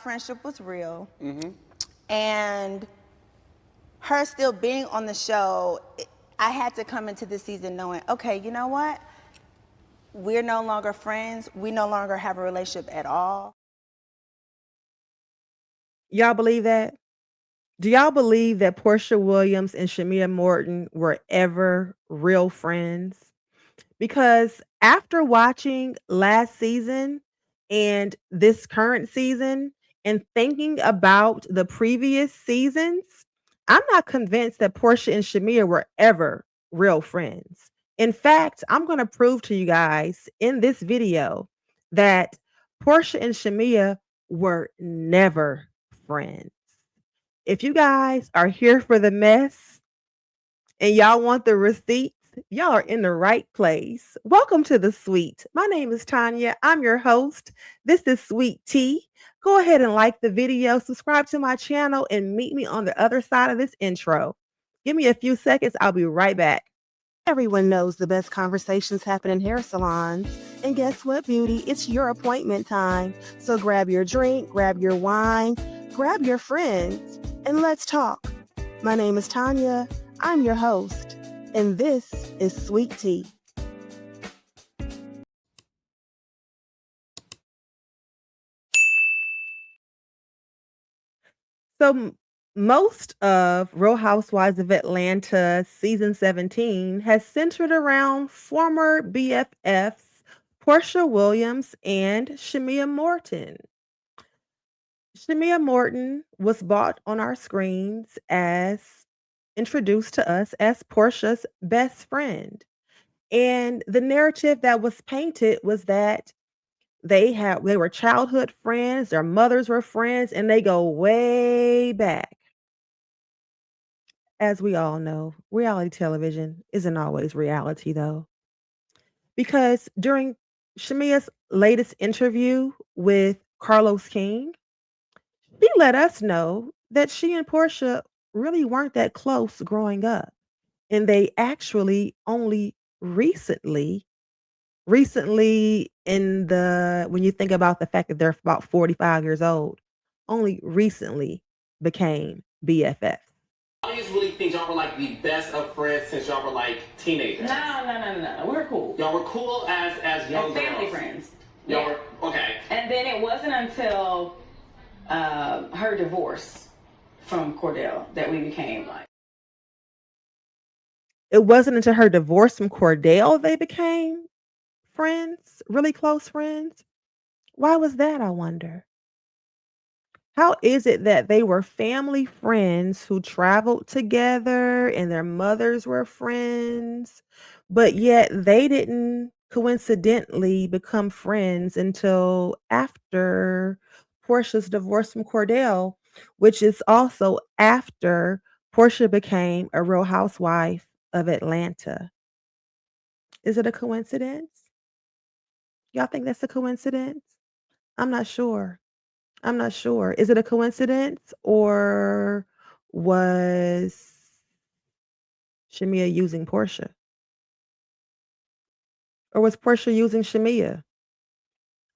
friendship was real. Mm-hmm. And her still being on the show, I had to come into this season knowing, okay, you know what? We're no longer friends. We no longer have a relationship at all. Y'all believe that? Do y'all believe that Porsha Williams and Shamea Morton were ever real friends? Because after watching last season and this current season and thinking about the previous seasons, I'm not convinced that Porsha and Shamea were ever real friends. In fact, I'm going to prove to you guys in this video that Porsha and Shamea were never friends. If you guys are here for the mess and y'all want the receipts, y'all are in the right place. Welcome to the suite. My name is Tanya. I'm your host. This is Sweet Tea. Go ahead and like the video, subscribe to my channel, and meet me on the other side of this intro. Give me a few seconds. I'll be right back. Everyone knows the best conversations happen in hair salons. And guess what, beauty? It's your appointment time. So grab your drink, grab your wine, grab your friends, and let's talk. My name is Tanya. I'm your host, and this is Sweet Tea. So most of Real Housewives of Atlanta season 17 has centered around former BFFs Porsha Williams and Shamea Morton. Shamea Morton was brought on our screens as introduced to us as Porsha's best friend. And the narrative that was painted was that they were childhood friends, their mothers were friends, and they go way back. As we all know, reality television isn't always reality though. Because during Shamea's latest interview with Carlos King, she let us know that she and Porsha really weren't that close growing up. And they actually only recently in the when you think about the fact that they're about 45 years old, only recently became BFFs. Audience really think y'all were like the best of friends since y'all were like teenagers. No. We were cool. Y'all were cool as young As family girls. friends. Y'all Yeah. were okay. And then it wasn't until her divorce from Cordell that we became like. It wasn't until her divorce from Cordell they became friends, really close friends. Why was that, I wonder? How is it that they were family friends who traveled together and their mothers were friends, but yet they didn't coincidentally become friends until after Portia's divorce from Cordell, which is also after Portia became a Real Housewife of Atlanta? Is it a coincidence? Y'all think that's a coincidence? I'm not sure. I'm not sure. Is it a coincidence or was Shamea using Portia? Or was Portia using Shamea?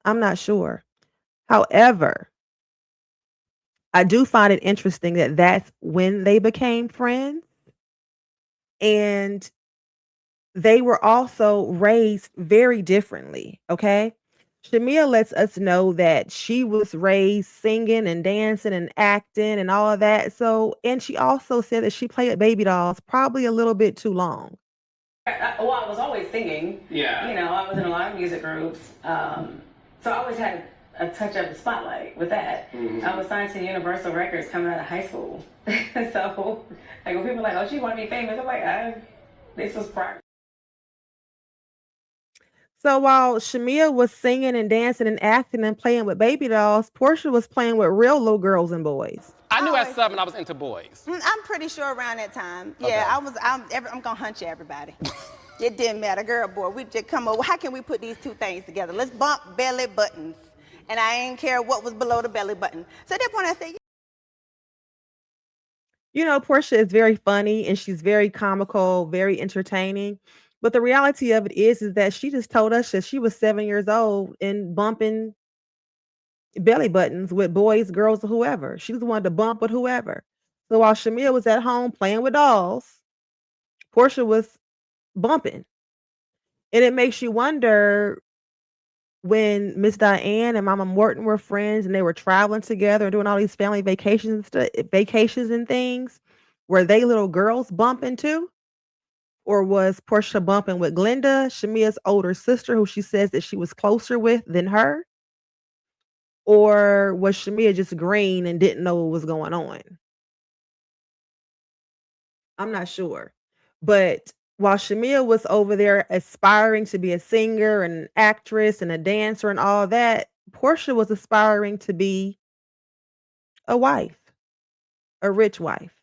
I'm not sure. However, I do find it interesting that that's when they became friends. And they were also raised very differently, okay? Shamea lets us know that she was raised singing and dancing and acting and all of that. So, and she also said that she played with baby dolls probably a little bit too long. I was always singing. Yeah. You know, I was in a lot of music groups. So I always had a touch of the spotlight with that. Mm-hmm. I was signed to Universal Records coming out of high school. So, like, when people are like, oh, she want to be famous, I'm like, this was prior. So while Shamea was singing and dancing and acting and playing with baby dolls, Portia was playing with real little girls and boys. I knew at 7 I was into boys. I'm pretty sure around that time. Okay. Yeah, I'm gonna hunt you, everybody. It didn't matter, girl, boy. We just come over. How can we put these two things together? Let's bump belly buttons. And I ain't care what was below the belly button. So at that point I said, You know, Portia is very funny and she's very comical, very entertaining. But the reality of it is that she just told us that she was 7 years old and bumping belly buttons with boys, girls, or whoever. She was the one to bump with whoever. So while Shamea was at home playing with dolls, Porsha was bumping. And it makes you wonder, when Miss Diane and Mama Morton were friends and they were traveling together and doing all these family vacations and things, were they little girls bumping too? Or was Porsha bumping with Glenda, Shamea's older sister, who she says that she was closer with than her? Or was Shamea just green and didn't know what was going on? I'm not sure. But while Shamea was over there aspiring to be a singer and an actress and a dancer and all that, Porsha was aspiring to be a wife, a rich wife.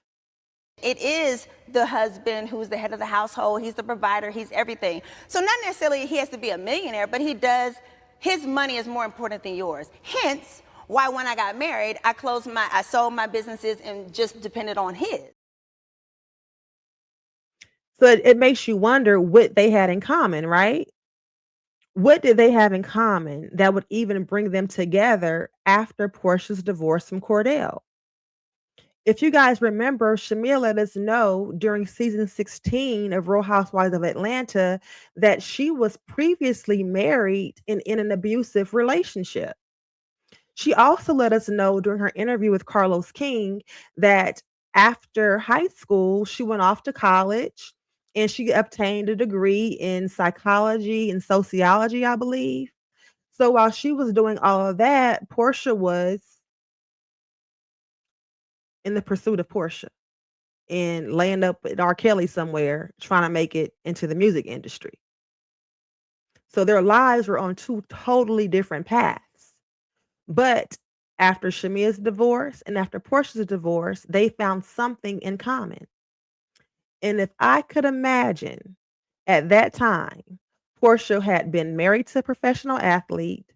It is the husband who's the head of the household. He's the provider. He's everything. So not necessarily he has to be a millionaire, but his money is more important than yours. Hence why when I got married, I sold my businesses and just depended on his. So it makes you wonder what they had in common, right? What did they have in common that would even bring them together after Portia's divorce from Cordell? If you guys remember, Shamea let us know during season 16 of Real Housewives of Atlanta that she was previously married and in an abusive relationship. She also let us know during her interview with Carlos King that after high school, she went off to college and she obtained a degree in psychology and sociology, I believe. So while she was doing all of that, Porsha was in the pursuit of Porsha and laying up with R. Kelly somewhere trying to make it into the music industry. So their lives were on two totally different paths. But after Shamea's divorce and after Portia's divorce, they found something in common. And if I could imagine at that time, Portia had been married to a professional athlete,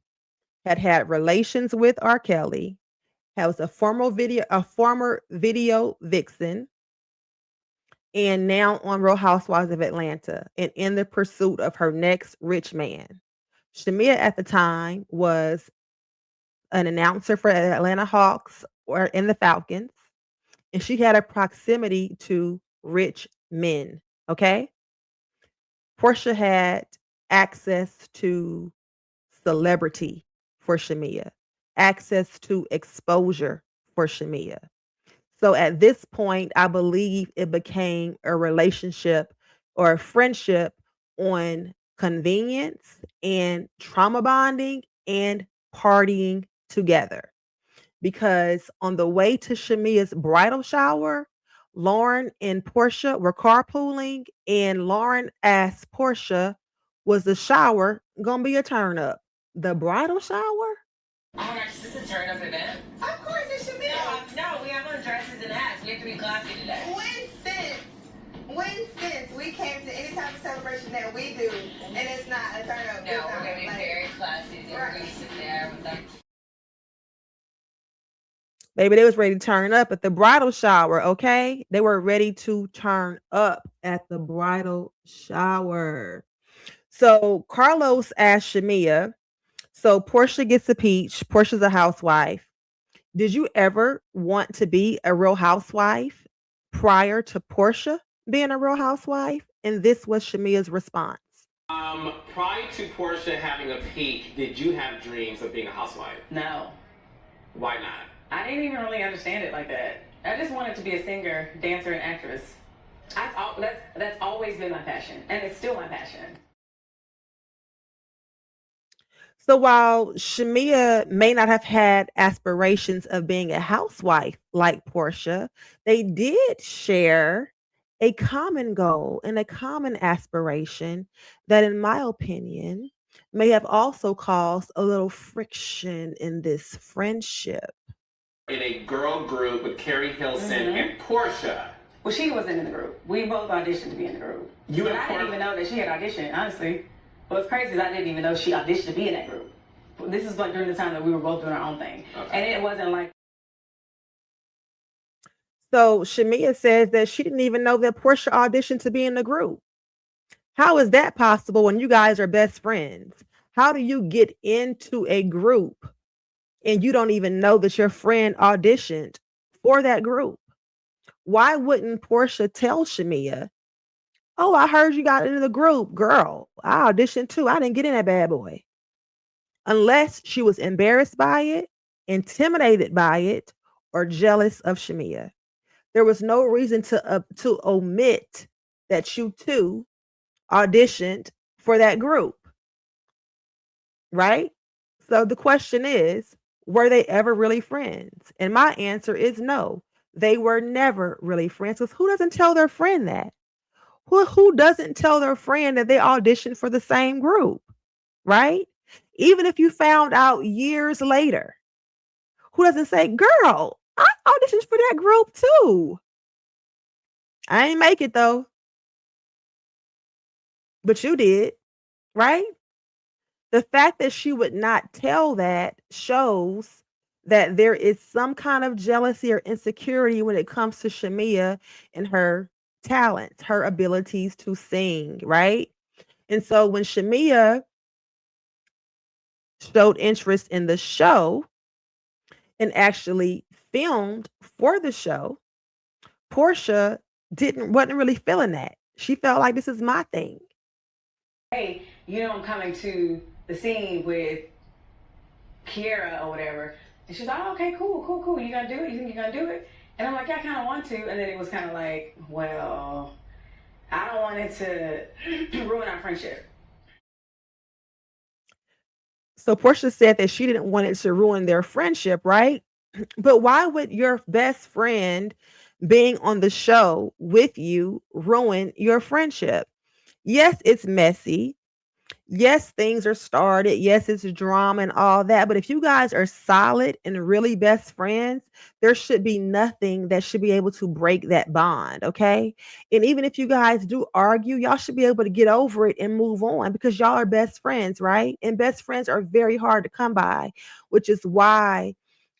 had had relations with R. Kelly, was a former video vixen, and now on Real Housewives of Atlanta and in the pursuit of her next rich man. Shamea at the time was an announcer for the Atlanta Hawks or in the Falcons, and she had a proximity to rich men. Okay. Portia had access to celebrity for Shamea, access to exposure for Shamea. So at this point, I believe it became a relationship or a friendship on convenience and trauma bonding and partying together. Because on the way to Shamea's bridal shower, Lauren and Portia were carpooling, and Lauren asked Portia, was the shower gonna be a turn up? The bridal shower? Oh my gosh, this is a turn up event. Of course it should be. No, we have on dresses and hats. We have to be classy today. When since we came to any type of celebration that we do, and it's not a turn up. No, we're gonna be very classy. We're gonna sit there with them. Baby, they was ready to turn up at the bridal shower, okay? They were ready to turn up at the bridal shower. So Carlos asked Shamea, so Portia gets a peach. Portia's a housewife. Did you ever want to be a real housewife prior to Portia being a real housewife? And this was Shamea's response. Prior to Porsha having a peak, did you have dreams of being a housewife? No. Why not? I didn't even really understand it like that. I just wanted to be a singer, dancer, and actress. That's always been my passion, and it's still my passion. So while Shamea may not have had aspirations of being a housewife like Portia, they did share a common goal and a common aspiration that, in my opinion, may have also caused a little friction in this friendship. In a girl group with Carrie Hilson and Porsha. Well, she wasn't in the group. We both auditioned to be in the group. You but and I didn't even know that she had auditioned, honestly. What's crazy is I didn't even know she auditioned to be in that group. This is like during the time that we were both doing our own thing. Okay. And it wasn't like. So Shamea says that she didn't even know that Portia auditioned to be in the group. How is that possible when you guys are best friends? How do you get into a group and you don't even know that your friend auditioned for that group? Why wouldn't Porsha tell Shamea, oh, I heard you got into the group. Girl, I auditioned too. I didn't get in that bad boy. Unless she was embarrassed by it, intimidated by it, or jealous of Shamea. There was no reason to omit that you too auditioned for that group, right? So the question is, were they ever really friends? And my answer is no. They were never really friends, because who doesn't tell their friend that? Who doesn't tell their friend that they auditioned for the same group, right? Even if you found out years later, who doesn't say, girl, I auditioned for that group too. I ain't make it though, but you did, right? The fact that she would not tell that shows that there is some kind of jealousy or insecurity when it comes to Shamea and her talents, her abilities to sing, right? And so when Shamea showed interest in the show and actually filmed for the show, Porsha wasn't really feeling that. She felt like, this is my thing. Hey, I'm coming to the scene with Kiera or whatever. And she's like, oh, okay, cool. You gonna do it? You think you're gonna do it? And I'm like, yeah, I kind of want to. And then it was kind of like, well, I don't want it to ruin our friendship. So Porsha said that she didn't want it to ruin their friendship, right? But why would your best friend being on the show with you ruin your friendship? Yes, it's messy. Yes, things are started. Yes, it's drama and all that. But if you guys are solid and really best friends, there should be nothing that should be able to break that bond. Okay. And even if you guys do argue, y'all should be able to get over it and move on, because y'all are best friends, right? And best friends are very hard to come by, which is why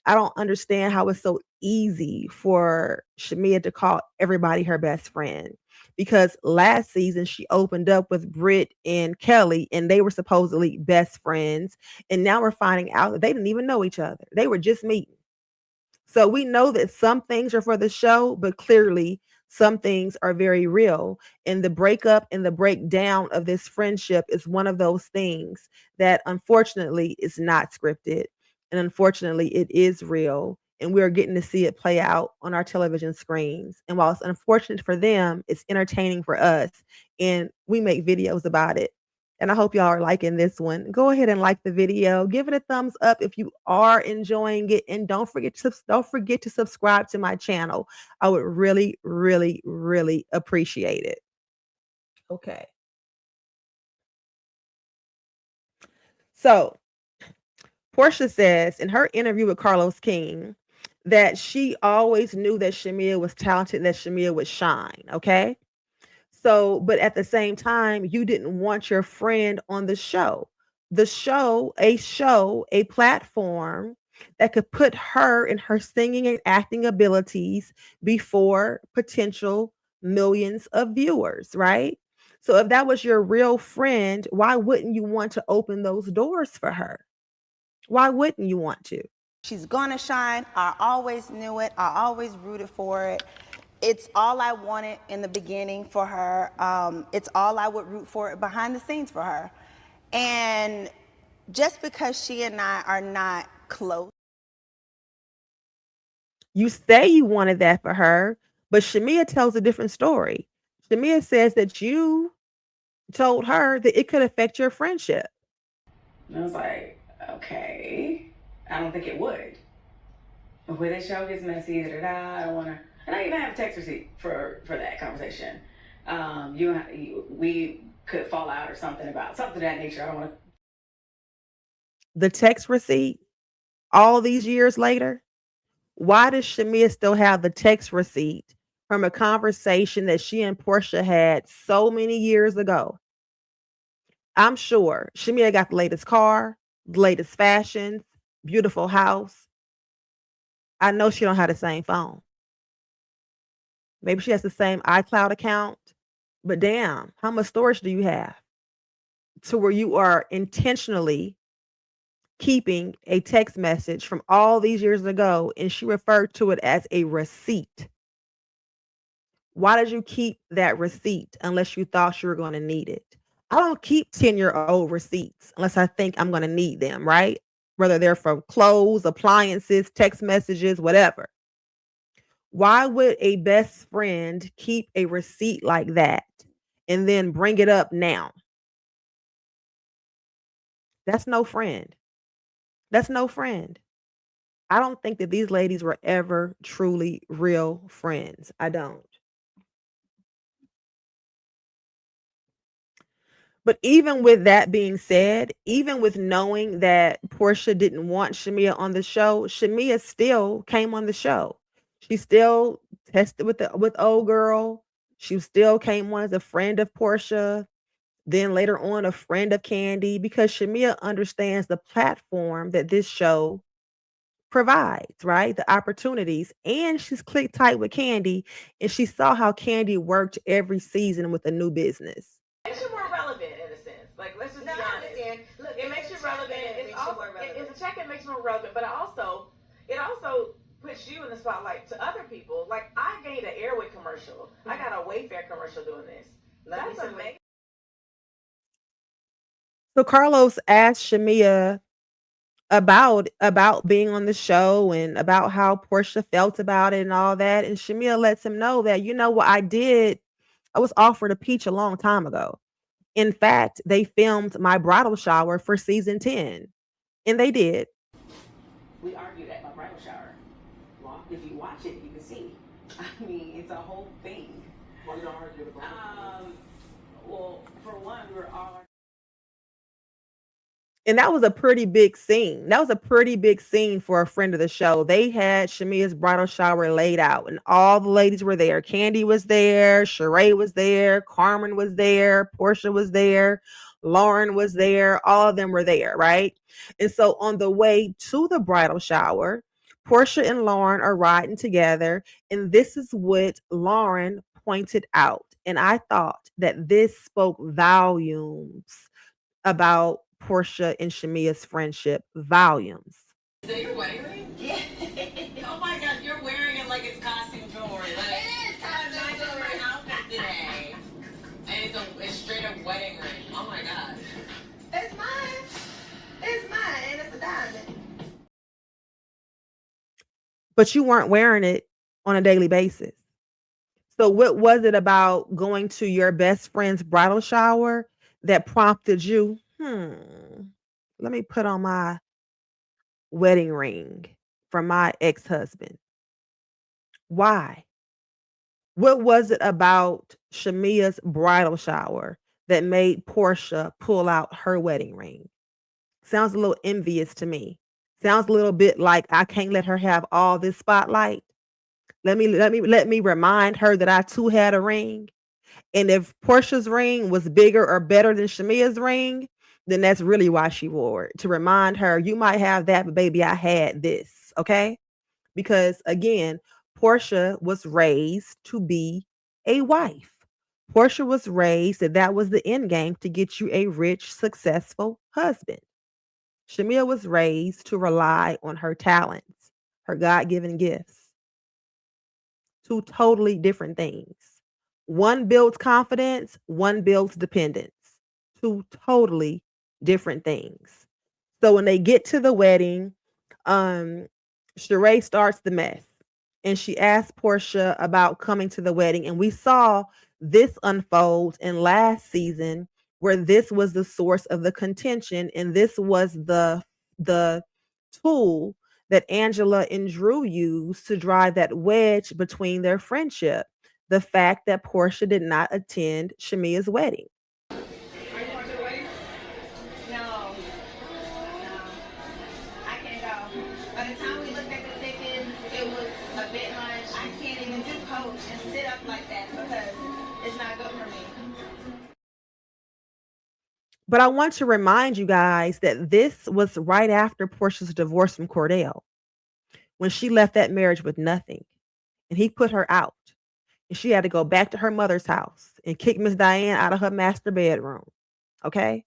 I don't understand how it's so easy for Shamea to call everybody her best friend. Because last season she opened up with Britt and Kelly, and they were supposedly best friends. And now we're finding out that they didn't even know each other. They were just meeting. So we know that some things are for the show, but clearly some things are very real. And the breakup and the breakdown of this friendship is one of those things that unfortunately is not scripted. And unfortunately, it is real. And we're getting to see it play out on our television screens. And while it's unfortunate for them, it's entertaining for us. And we make videos about it. And I hope y'all are liking this one. Go ahead and like the video. Give it a thumbs up if you are enjoying it. And don't forget to subscribe to my channel. I would really, really, really appreciate it. Okay. So Porsha says in her interview with Carlos King that she always knew that Shamea was talented, that Shamea would shine. Okay. So, but at the same time, you didn't want your friend on the show. The show, a platform that could put her and her singing and acting abilities before potential millions of viewers, right? So if that was your real friend, why wouldn't you want to open those doors for her? Why wouldn't you want to? She's gonna shine. I always knew it. I always rooted for it. It's all I wanted in the beginning for her. It's all I would root for behind the scenes for her. And just because she and I are not close. You say you wanted that for her, but Shamea tells a different story. Shamea says that you told her that it could affect your friendship. And I was like, okay, I don't think it would. But when the show gets messy, I don't want to. And I even have a text receipt for that conversation. We could fall out or something about something of that nature. I don't want to. The text receipt, all these years later, why does Shamea still have the text receipt from a conversation that she and Porsha had so many years ago? I'm sure Shamea got the latest car, the latest fashions, beautiful house. I know she don't have the same phone. Maybe she has the same iCloud account, but damn, how much storage do you have to where you are intentionally keeping a text message from all these years ago and she referred to it as a receipt? Why did you keep that receipt unless you thought you were going to need it? I don't keep 10-year-old receipts unless I think I'm going to need them, right? Whether they're for clothes, appliances, text messages, whatever. Why would a best friend keep a receipt like that and then bring it up now? That's no friend. That's no friend. I don't think that these ladies were ever truly real friends. I don't. But even with that being said, even with knowing that Porsha didn't want Shamea on the show, Shamea still came on the show. She still tested with old girl. She still came on as a friend of Porsha. Then later on, a friend of Kandi, because Shamea understands the platform that this show provides, right? The opportunities. And she's clicked tight with Kandi, and she saw how Kandi worked every season with a new business. Makes you more relevant in a sense. Like, let's just be honest. Look, it makes you relevant. It's a check that makes you more relevant, but it also puts you in the spotlight to other people. Like, I gained an Airwick commercial. I got a Wayfair commercial doing this. That's amazing. So Carlos asked Shamea about being on the show and about how Porsha felt about it and all that. And Shamea lets him know that, you know what I did? I was offered a peach a long time ago. In fact, they filmed my bridal shower for season 10. And they did. We argued at my bridal shower. Well, if you watch it, you can see. I mean, it's a whole thing. Why did you argue about Well, for one, we were all. And that was a pretty big scene. That was a pretty big scene for a friend of the show. They had Shamea's bridal shower laid out, and all the ladies were there. Kandi was there, Sheree was there, Carmen was there, Porsha was there, Lauren was there. All of them were there, right? And so on the way to the bridal shower, Porsha and Lauren are riding together, and this is what Lauren pointed out. And I thought that this spoke volumes about Porsha and Shamea's friendship. Volumes. Is that your wedding ring? Yeah. Oh my God, you're wearing it like it's costume jewelry. Like, it is costume jewelry outfit today. And it's straight up wedding ring. Oh my God. It's mine. It's mine, and it's a diamond. But you weren't wearing it on a daily basis. So what was it about going to your best friend's bridal shower that prompted you, let me put on my wedding ring from my ex-husband? Why? What was it about Shamea's bridal shower that made Porsha pull out her wedding ring? Sounds a little envious to me. Sounds a little bit like I can't let her have all this spotlight. Let me remind her that I too had a ring. And if Porsha's ring was bigger or better than Shamea's ring, then that's really why she wore it. To remind her, you might have that, but baby, I had this. Okay. Because again, Porsha was raised to be a wife. Porsha was raised that was the end game to get you a rich, successful husband. Shamea was raised to rely on her talents, her God-given gifts. Two totally different things. One builds confidence, one builds dependence. Two totally different things. So when they get to the wedding, Sheree starts the mess and she asked Porsha about coming to the wedding. And we saw this unfold in last season where this was the source of the contention and this was the tool that Angela and Drew used to drive that wedge between their friendship. The fact that Porsha did not attend Shamea's wedding. Are you going to the wedding? No. I can't go. By the time we looked at the tickets, it was a bit much. I can't even do coach and sit up like that because it's not good for me. But I want to remind you guys that this was right after Porsha's divorce from Cordell, when she left that marriage with nothing and he put her out and she had to go back to her mother's house and kick Miss Diane out of her master bedroom. Okay.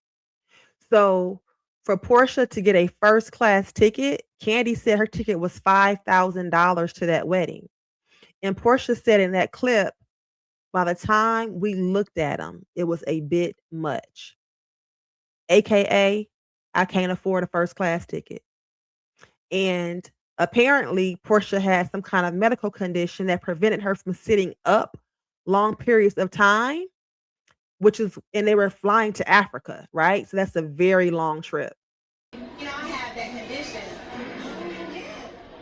So For Porsha to get a first class ticket, Kandi said her ticket was $5,000 to that wedding. And Porsha said in that clip, by the time we looked at them, it was a bit much. AKA, I can't afford a first class ticket. And apparently, Porsha had some kind of medical condition that prevented her from sitting up long periods of time, and they were flying to Africa, right? So that's a very long trip. You know, I have that condition.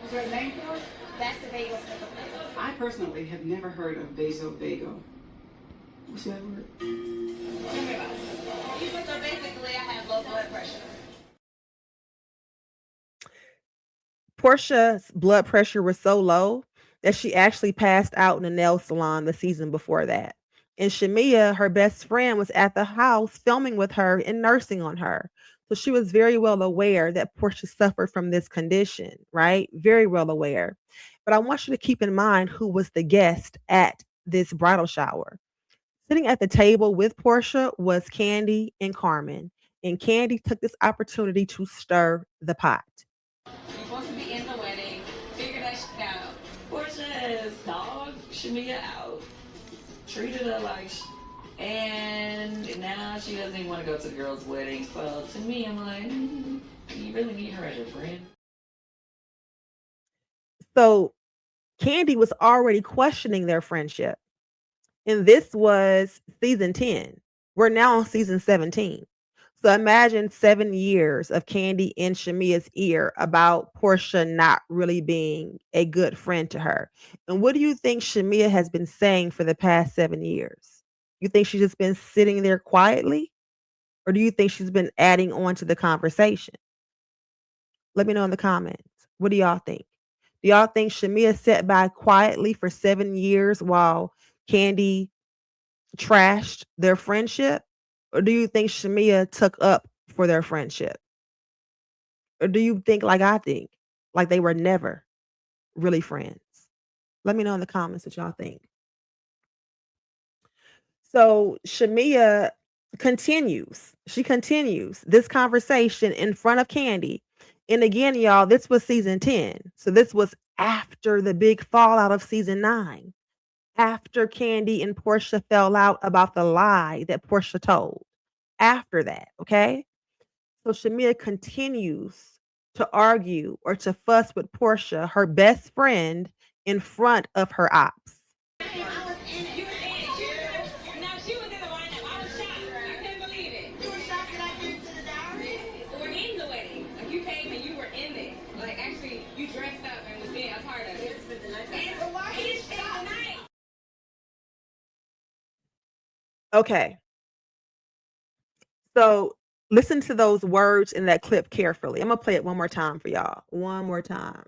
Is there a name for it? That's the vagal syndrome. I personally have never heard of vasovagal. What's that word? So basically, I have low blood pressure. Portia's blood pressure was so low that she actually passed out in a nail salon the season before that. And Shamea, her best friend, was at the house filming with her and nursing on her. So she was very well aware that Porsha suffered from this condition, right? Very well aware. But I want you to keep in mind who was the guest at this bridal shower. Sitting at the table with Porsha was Kandi and Carmen. And Kandi took this opportunity to stir the pot. You're supposed to be in the wedding. Figure that shit out. Porsha has dogged Shamea out. Treated her like and now she doesn't even want to go to the girl's wedding. So to me, I'm like, you really need her as your friend? So Kandi was already questioning their friendship. And this was season 10. We're now on season 17. So imagine 7 years of Kandi in Shamea's ear about Porsha not really being a good friend to her. And what do you think Shamea has been saying for the past 7 years? You think she's just been sitting there quietly? Or do you think she's been adding on to the conversation? Let me know in the comments. What do y'all think? Do y'all think Shamea sat by quietly for 7 years while Kandi trashed their friendship? Or do you think Shamea took up for their friendship? Or do you think, like I think, like they were never really friends? Let me know in the comments what y'all think. So Shamea continues. She continues this conversation in front of Kandi. And again, y'all, this was season 10. So this was after the big fallout of season 9. After Kandi and Porsha fell out about the lie that Porsha told. After that, okay? So Shamea continues to argue or to fuss with Porsha, her best friend, in front of her ops. Okay. So listen to those words in that clip carefully. I'm gonna play it one more time for y'all. One more time.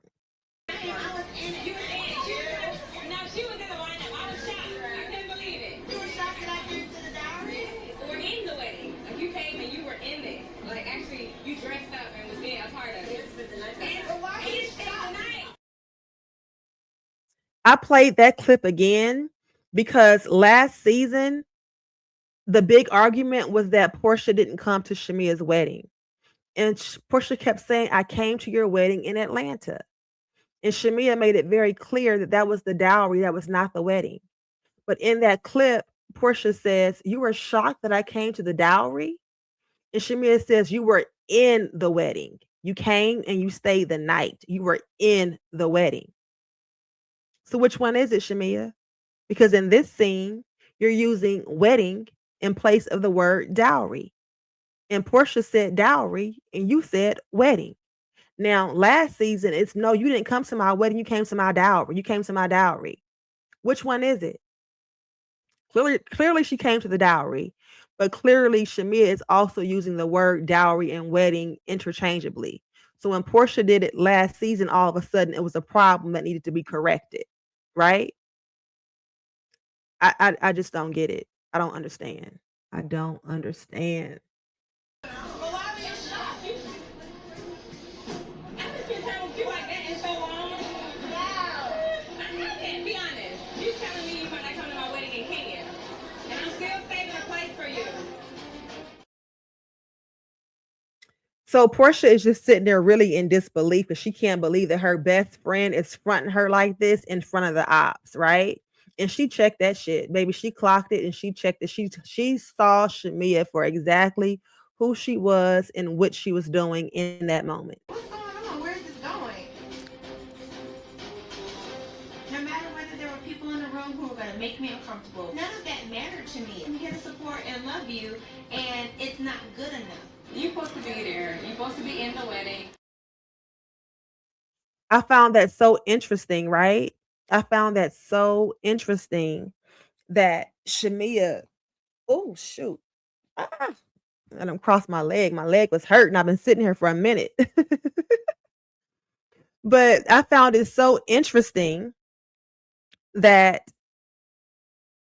I played that clip again because last season, the big argument was that Porsha didn't come to Shamea's wedding. And Porsha kept saying, I came to your wedding in Atlanta. And Shamea made it very clear that that was the dowry, that was not the wedding. But in that clip, Porsha says, you were shocked that I came to the dowry? And Shamea says, you were in the wedding. You came and you stayed the night. You were in the wedding. So which one is it, Shamea? Because in this scene, you're using wedding in place of the word dowry. And Porsha said dowry and you said wedding. Now, last season, it's no, you didn't come to my wedding, you came to my dowry. You came to my dowry. Which one is it? Clearly she came to the dowry, but clearly Shamea is also using the word dowry and wedding interchangeably. So when Porsha did it last season, all of a sudden it was a problem that needed to be corrected, right? I just don't get it. I don't understand. I don't understand. So Portia is just sitting there really in disbelief because she can't believe that her best friend is fronting her like this in front of the ops, right? And she checked that shit, baby. She clocked it and she checked it. She saw Shamea for exactly who she was and what she was doing in that moment. What's going on? Where is this going? No matter whether there were people in the room who were going to make me uncomfortable, none of that mattered to me. I'm here to support and love you, and it's not good enough. You're supposed to be there. You're supposed to be in the wedding. I found that so interesting, right? I found that so interesting that Shamea, oh shoot. Ah, I done crossed my leg. My leg was hurting. I've been sitting here for a minute. But I found it so interesting that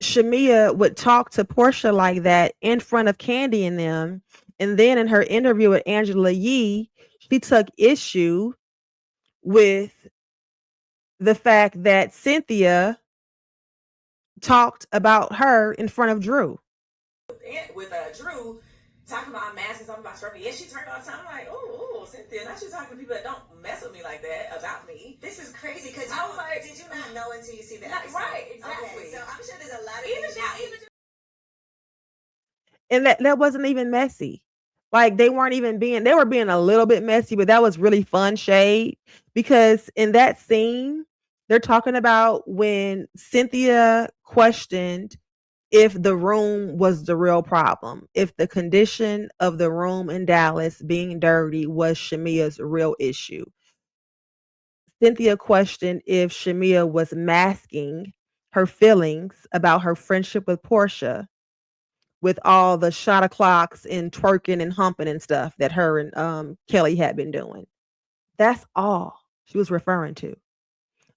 Shamea would talk to Portia like that in front of Kandi and them. And then in her interview with Angela Yee, she took issue with the fact that Cynthia talked about her in front of Drew. With Drew talking about I'm masking something about Scorpio. Yeah, she turned all the time. I'm like, oh, Cynthia, now she's talking to people that don't mess with me like that about me. This is crazy because I was like, did you not know until you see the Like, episode? right, exactly. Okay, so I'm sure there's a lot of Even things now, you even see. And that wasn't even messy. Like they weren't even being, they were being a little bit messy, but that was really fun shade because in that scene, they're talking about when Cynthia questioned if the room was the real problem, if the condition of the room in Dallas being dirty was Shamea's real issue. Cynthia questioned if Shamea was masking her feelings about her friendship with Portia with all the shot o'clocks and twerking and humping and stuff that her and Kelly had been doing. That's all she was referring to.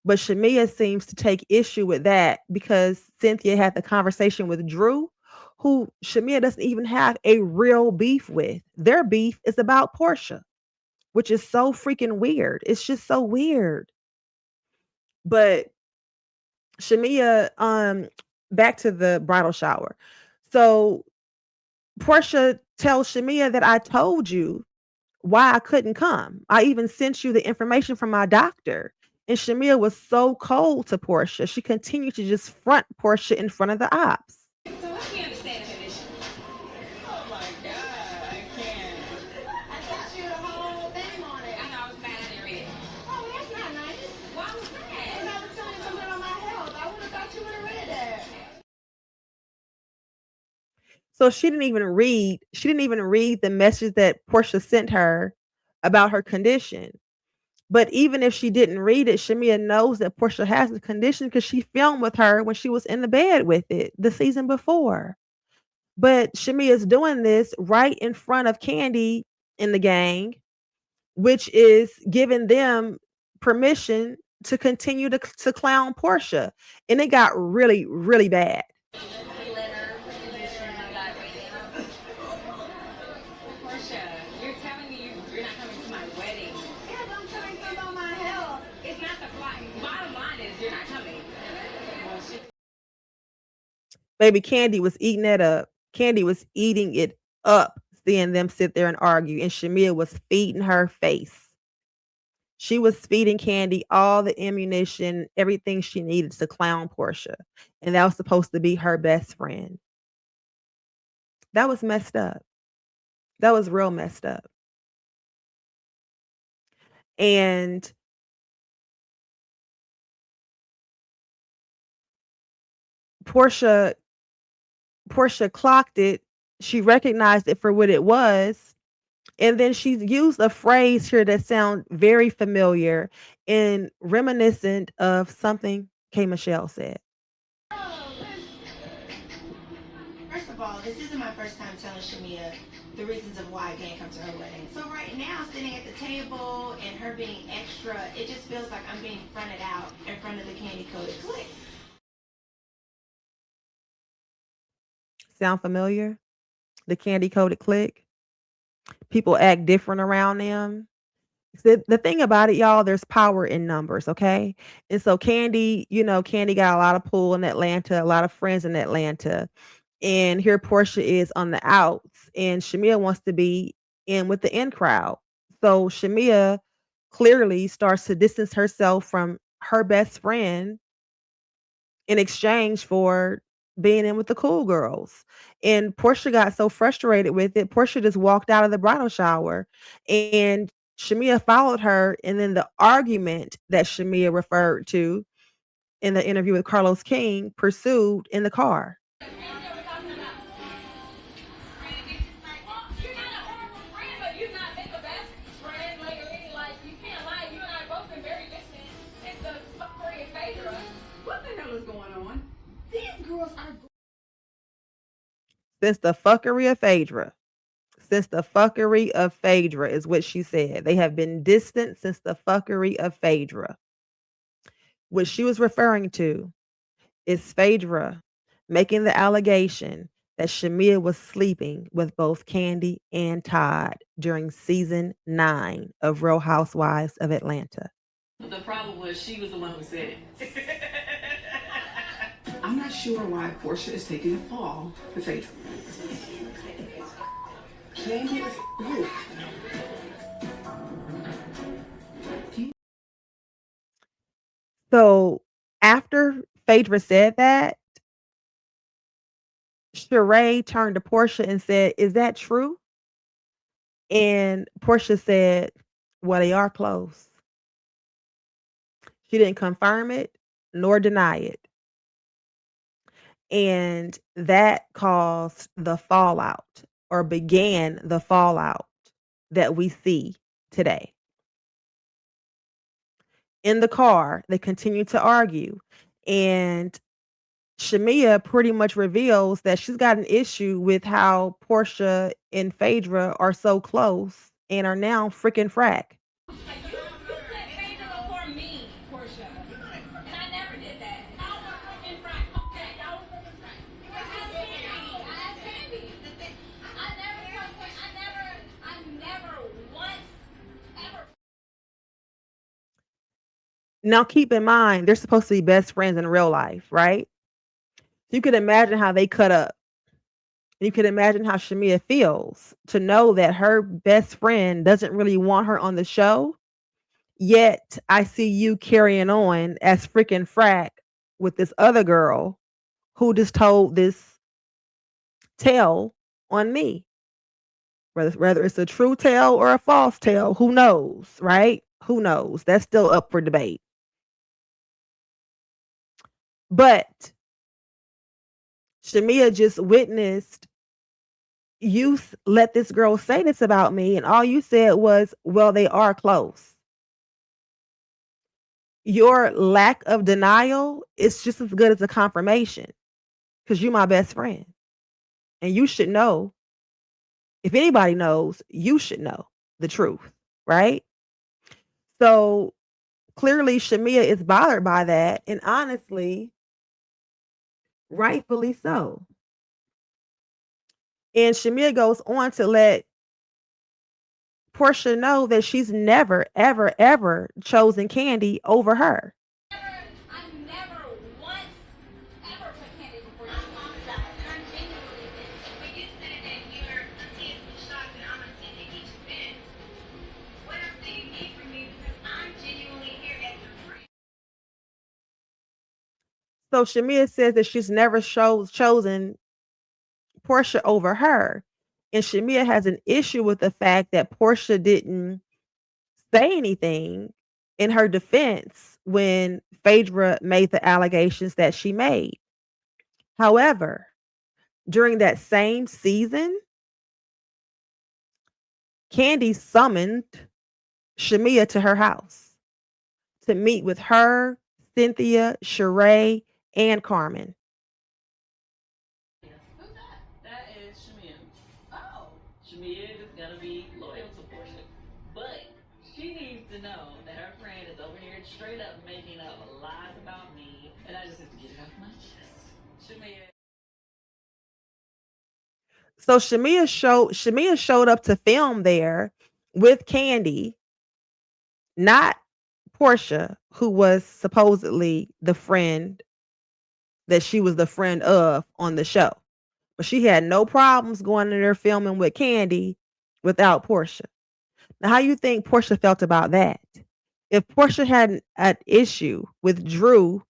But Shamea seems to take issue with that because Cynthia had the conversation with Drew, who Shamea doesn't even have a real beef with. Their beef is about Portia, which is so freaking weird. It's just so weird. But Shamea, back to the bridal shower. So Portia tells Shamea that I told you why I couldn't come. I even sent you the information from my doctor. And Shamea was so cold to Portia. She continued to just front Portia in front of the ops. So let me understand the condition. oh my God, I can't. I sent you the whole thing on it. I know I was mad I didn't read it. Oh, that's not nice. Why was Because that? I was telling you something about my health. I would have thought you would have read that. So she didn't even read the message that Portia sent her about her condition. But even if she didn't read it, Shamea knows that Portia has the condition because she filmed with her when she was in the bed with it the season before. But Shamea is doing this right in front of Kandi and the gang, which is giving them permission to continue to clown Portia. And it got really, really bad. Porsha, you're telling me you're not coming to my wedding. Because I'm telling you about my health. It's not the flight. Bottom line is you're not coming. Well, shit. Baby, Kandi was eating that up. Kandi was eating it up, seeing them sit there and argue. And Shamea was feeding her face. She was feeding Kandi all the ammunition, everything she needed to clown Portia. And that was supposed to be her best friend. That was messed up. That was real messed up. And Portia clocked it. She recognized it for what it was. And then she's used a phrase here that sounds very familiar and reminiscent of something K. Michelle said. First of all, this isn't my first time telling Shamea the reasons of why I can't come to her wedding. So right now, sitting at the table and her being extra, it just feels like I'm being fronted out in front of the candy-coated clique. Sound familiar? The candy-coated clique? People act different around them. The thing about it, y'all, there's power in numbers, okay? And so Kandi, Kandi got a lot of pull in Atlanta, a lot of friends in Atlanta. And here Portia is on the outs, and Shamea wants to be in with the in crowd. So Shamea clearly starts to distance herself from her best friend in exchange for being in with the cool girls. And Portia got so frustrated with it, Portia just walked out of the bridal shower, and Shamea followed her. And then the argument that Shamea referred to in the interview with Carlos King pursued in the car. Since the fuckery of Phaedra. Since the fuckery of Phaedra is what she said. They have been distant since the fuckery of Phaedra. What she was referring to is Phaedra making the allegation that Shamea was sleeping with both Kandi and Todd during season 9 of Real Housewives of Atlanta. The problem was she was the one who said it. I'm not sure why Porsha is taking the fall for Phaedra. Kandi is who? So after Phaedra said that, Sheree turned to Porsha and said, "Is that true?" And Porsha said, "Well, they are close." She didn't confirm it nor deny it. And that caused the fallout, or began the fallout that we see today. In the car, they continue to argue, and Shamea pretty much reveals that she's got an issue with how Porsha and Phaedra are so close and are now freaking frack. Now, keep in mind, they're supposed to be best friends in real life, right? You could imagine how they cut up. You could imagine how Shamea feels to know that her best friend doesn't really want her on the show. Yet I see you carrying on as freaking frack with this other girl who just told this tale on me. Whether it's a true tale or a false tale, who knows, right? Who knows? That's still up for debate. But Shamea just witnessed you let this girl say this about me, and all you said was, "Well, they are close." Your lack of denial is just as good as a confirmation, because you're my best friend. And you should know. If anybody knows, you should know the truth, right? So clearly Shamea is bothered by that, and honestly, rightfully so. And Shamea goes on to let Porsha know that she's never, ever, ever chosen Kandi over her. So Shamea says that she's never chosen Porsha over her. And Shamea has an issue with the fact that Porsha didn't say anything in her defense when Phaedra made the allegations that she made. However, during that same season, Kandi summoned Shamea to her house to meet with her, Cynthia, Sheree, and Carmen. That is Shamea. Oh. Shamea is gonna be loyal to Porsha. But she needs to know that her friend is over here straight up making up lies about me. And I just have to get it off my chest. Shamea. So Shamea showed up to film there with Kandi, not Porsha, who was supposedly the friend that she was the friend of on the show. But she had no problems going in there filming with Kandi without Porsha. Now, how you think Porsha felt about that? If Porsha had an issue with Drew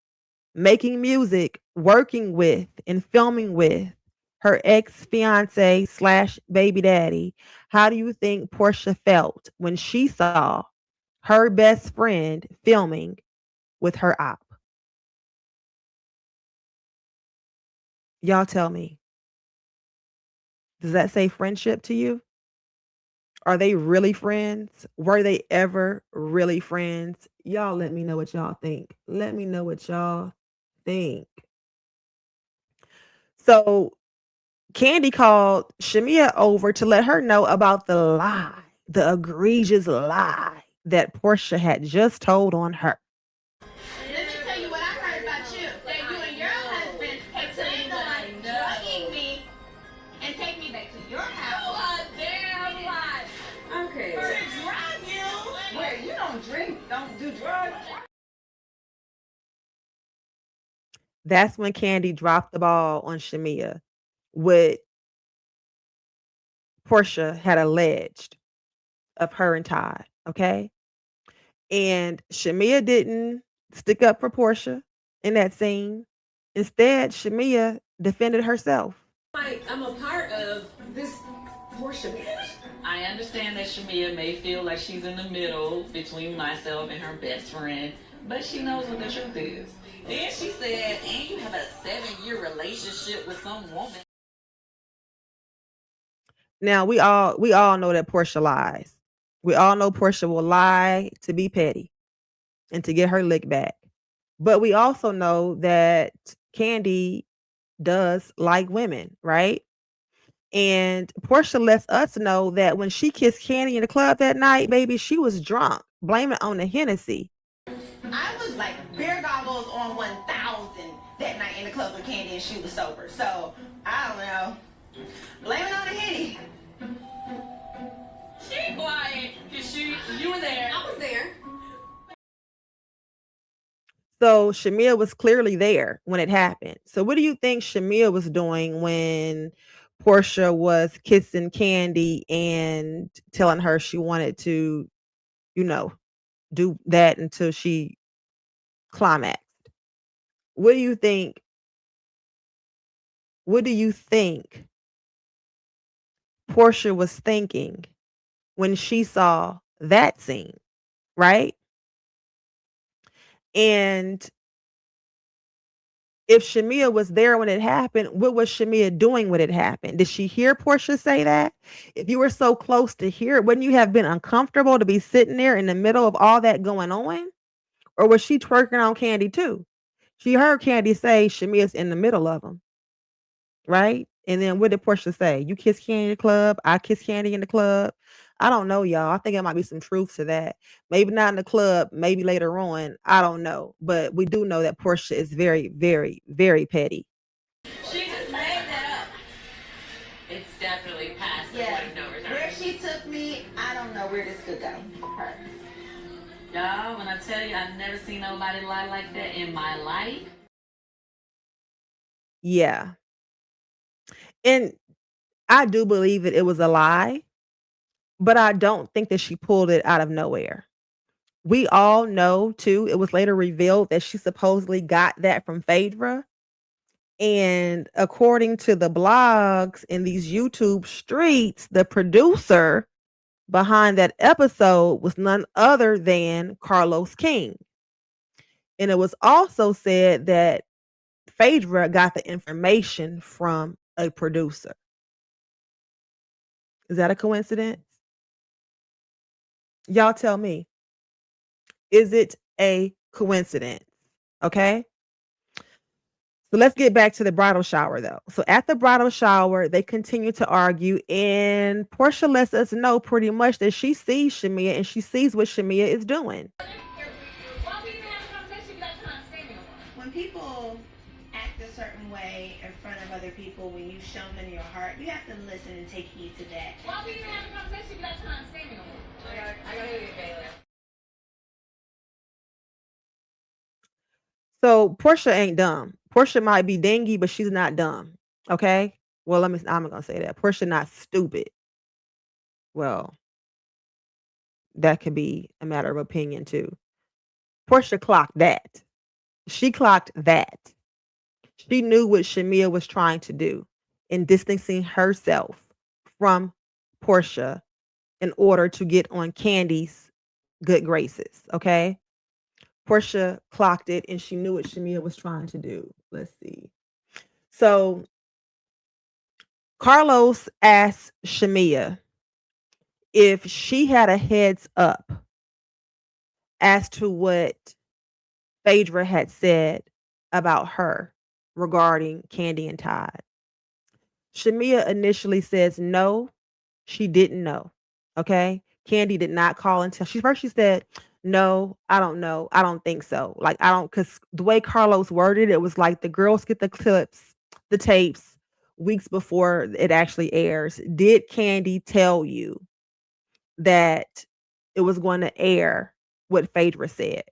making music, working with, and filming with her ex-fiance slash baby daddy, how do you think Porsha felt when she saw her best friend filming with her op? Y'all tell me. Does that say friendship to you? Are they really friends? Were they ever really friends? Y'all let me know what y'all think. Let me know what y'all think. So Kandi called Shamea over to let her know about the lie, the egregious lie that Porsha had just told on her. Let me tell you what I heard about you. That you and your husband planned on drugging me and take me back to your house. A damn lie. Okay. To drug you. Where you don't drink, don't do drugs. That's when Kandi dropped the ball on Shamea, what Porsha had alleged of her and Todd. Okay. And Shamea didn't stick up for Porsha in that scene. Instead, Shamea defended herself. I'm a part of this Porsha bitch. I understand that Shamea may feel like she's in the middle between myself and her best friend, but she knows what the truth is. Then she said, and you have a 7-year relationship with some woman. Now we all know that Porsha lies. We all know Porsha will lie to be petty and to get her lick back. But we also know that Kandi does like women, right? And Porsha lets us know that when she kissed Kandi in the club that night, baby, she was drunk. Blame it on the Hennessy. I was like beer goggles on 1,000 that night in the club with Kandi and she was sober. So I don't know. Blame it on the Henny. She quiet, because you were there. I was there. So Shamea was clearly there when it happened. So what do you think Shamea was doing when Porsha was kissing Kandi and telling her she wanted to, do that until she climaxed? What do you think? What do you think Porsha was thinking when she saw that scene, right? And if Shamea was there when it happened, what was Shamea doing when it happened? Did she hear Porsha say that? If you were so close to hear it, wouldn't you have been uncomfortable to be sitting there in the middle of all that going on? Or was she twerking on Kandi too? She heard Kandi say Shamea's in the middle of them, right? And then what did Porsha say? You kiss Kandi in the club, I kiss Kandi in the club. I don't know, y'all. I think there might be some truth to that. Maybe not in the club, maybe later on. I don't know. But we do know that Porsha is very, very, very petty. She just made that up. It's definitely past the Yeah. point of no return. Where she took me, I don't know where this could go. Her. Y'all, when I tell you I've never seen nobody lie like that in my life. Yeah. And I do believe that it was a lie, but I don't think that she pulled it out of nowhere. We all know too, it was later revealed that she supposedly got that from Phaedra. And according to the blogs in these YouTube streets, the producer behind that episode was none other than Carlos King. And it was also said that Phaedra got the information from a producer. Is that a coincidence? Y'all tell me. Is it a coincidence? Okay. So let's get back to the bridal shower though. So at the bridal shower, they continue to argue, and Porsha lets us know pretty much that she sees Shamea and she sees what Shamea is doing. When people act a certain way in front of other people, when you show them your heart, you have to listen and take heed to that. Why we even having a conversation if you're not trying to understand me no more? I gotta hear you, Bailey. So Porsha ain't dumb. Porsha might be dingy, but she's not dumb. Okay. Well, I'm gonna say that. Porsha not stupid. Well, that could be a matter of opinion too. Porsha clocked that. She clocked that. She knew what Shamea was trying to do in distancing herself from Porsha in order to get on Kandi's good graces. Okay. Porsha clocked it and she knew what Shamea was trying to do. Let's see. So Carlos asked Shamea if she had a heads up as to what Phaedra had said about her regarding Kandi and Todd. Shamea initially says no, she didn't know. Okay. Kandi did not call and tell. She said, no, I don't know. I don't think so. Like, I don't, because the way Carlos worded it was like the girls get the clips, the tapes weeks before it actually airs. Did Kandi tell you that it was going to air what Phaedra said?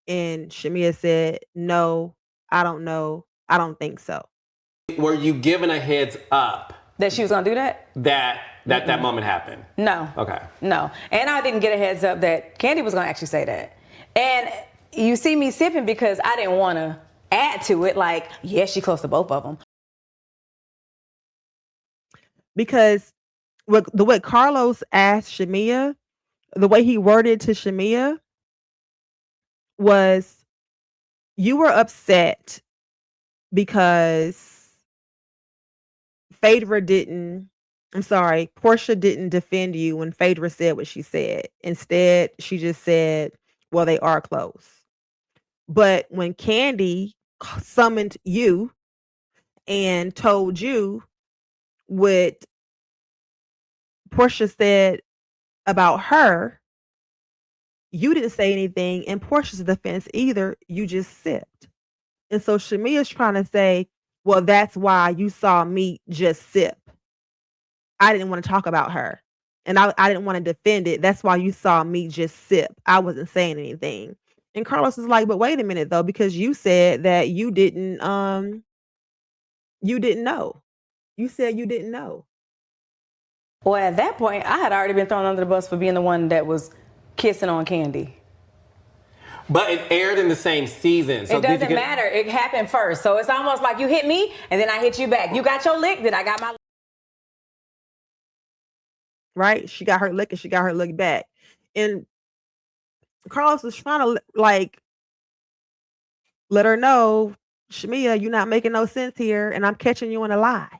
And Shamea said, no, I don't know. I don't think so. Were you given a heads up That she was gonna do that? that moment happened? No. Okay. No. And I didn't get a heads up that Kandi was gonna actually say that. And you see me sipping because I didn't want to add to it. Like, yeah, she close to both of them. Because the way Carlos asked Shamea, the way he worded to Shamea was, you were upset because Porsha didn't defend you when Phaedra said what she said. Instead, she just said, well, they are close. But when Kandi summoned you and told you what Porsha said about her, you didn't say anything in Portia's defense either. You just sipped. And so Shamea's trying to say, well, that's why you saw me just sip. I didn't want to talk about her. And I didn't want to defend it. That's why you saw me just sip. I wasn't saying anything. And Carlos is like, but wait a minute though, because you said that you didn't know. You said you didn't know. Well, at that point, I had already been thrown under the bus for being the one that was kissing on Kandi. But it aired in the same season. So it doesn't matter. It happened first. So it's almost like you hit me and then I hit you back. You got your lick, then I got my lick. Right? She got her lick and she got her lick back. And Carlos was trying to like let her know, Shamea, you're not making no sense here and I'm catching you in a lie.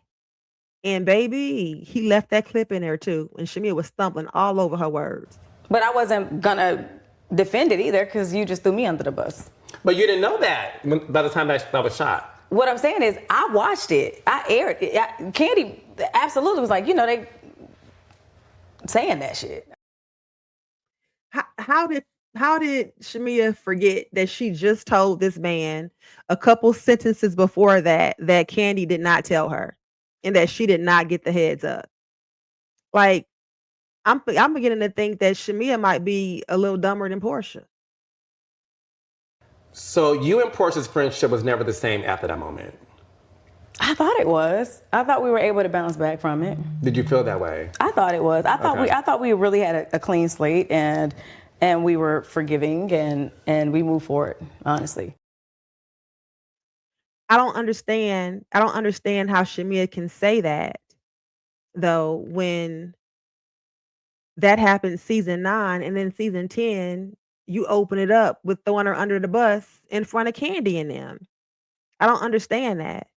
And baby, he left that clip in there too. And Shamea was stumbling all over her words. But I wasn't gonna defend it either because you just threw me under the bus. But you didn't know that by the time that was shot. What I'm saying is I watched it. I aired it. Kandi absolutely was like, they saying that shit. How did Shamea forget that she just told this man a couple sentences before that Kandi did not tell her and that she did not get the heads up? Like, I'm beginning to think that Shamea might be a little dumber than Porsha. So you and Porsha's friendship was never the same after that moment? I thought it was. I thought we were able to bounce back from it. Did you feel that way? I thought it was. I thought we really had a clean slate and we were forgiving and we moved forward, honestly. I don't understand how Shamea can say that though when that happened season 9 and then season 10 you open it up with throwing her under the bus in front of Kandi and them. I don't understand that.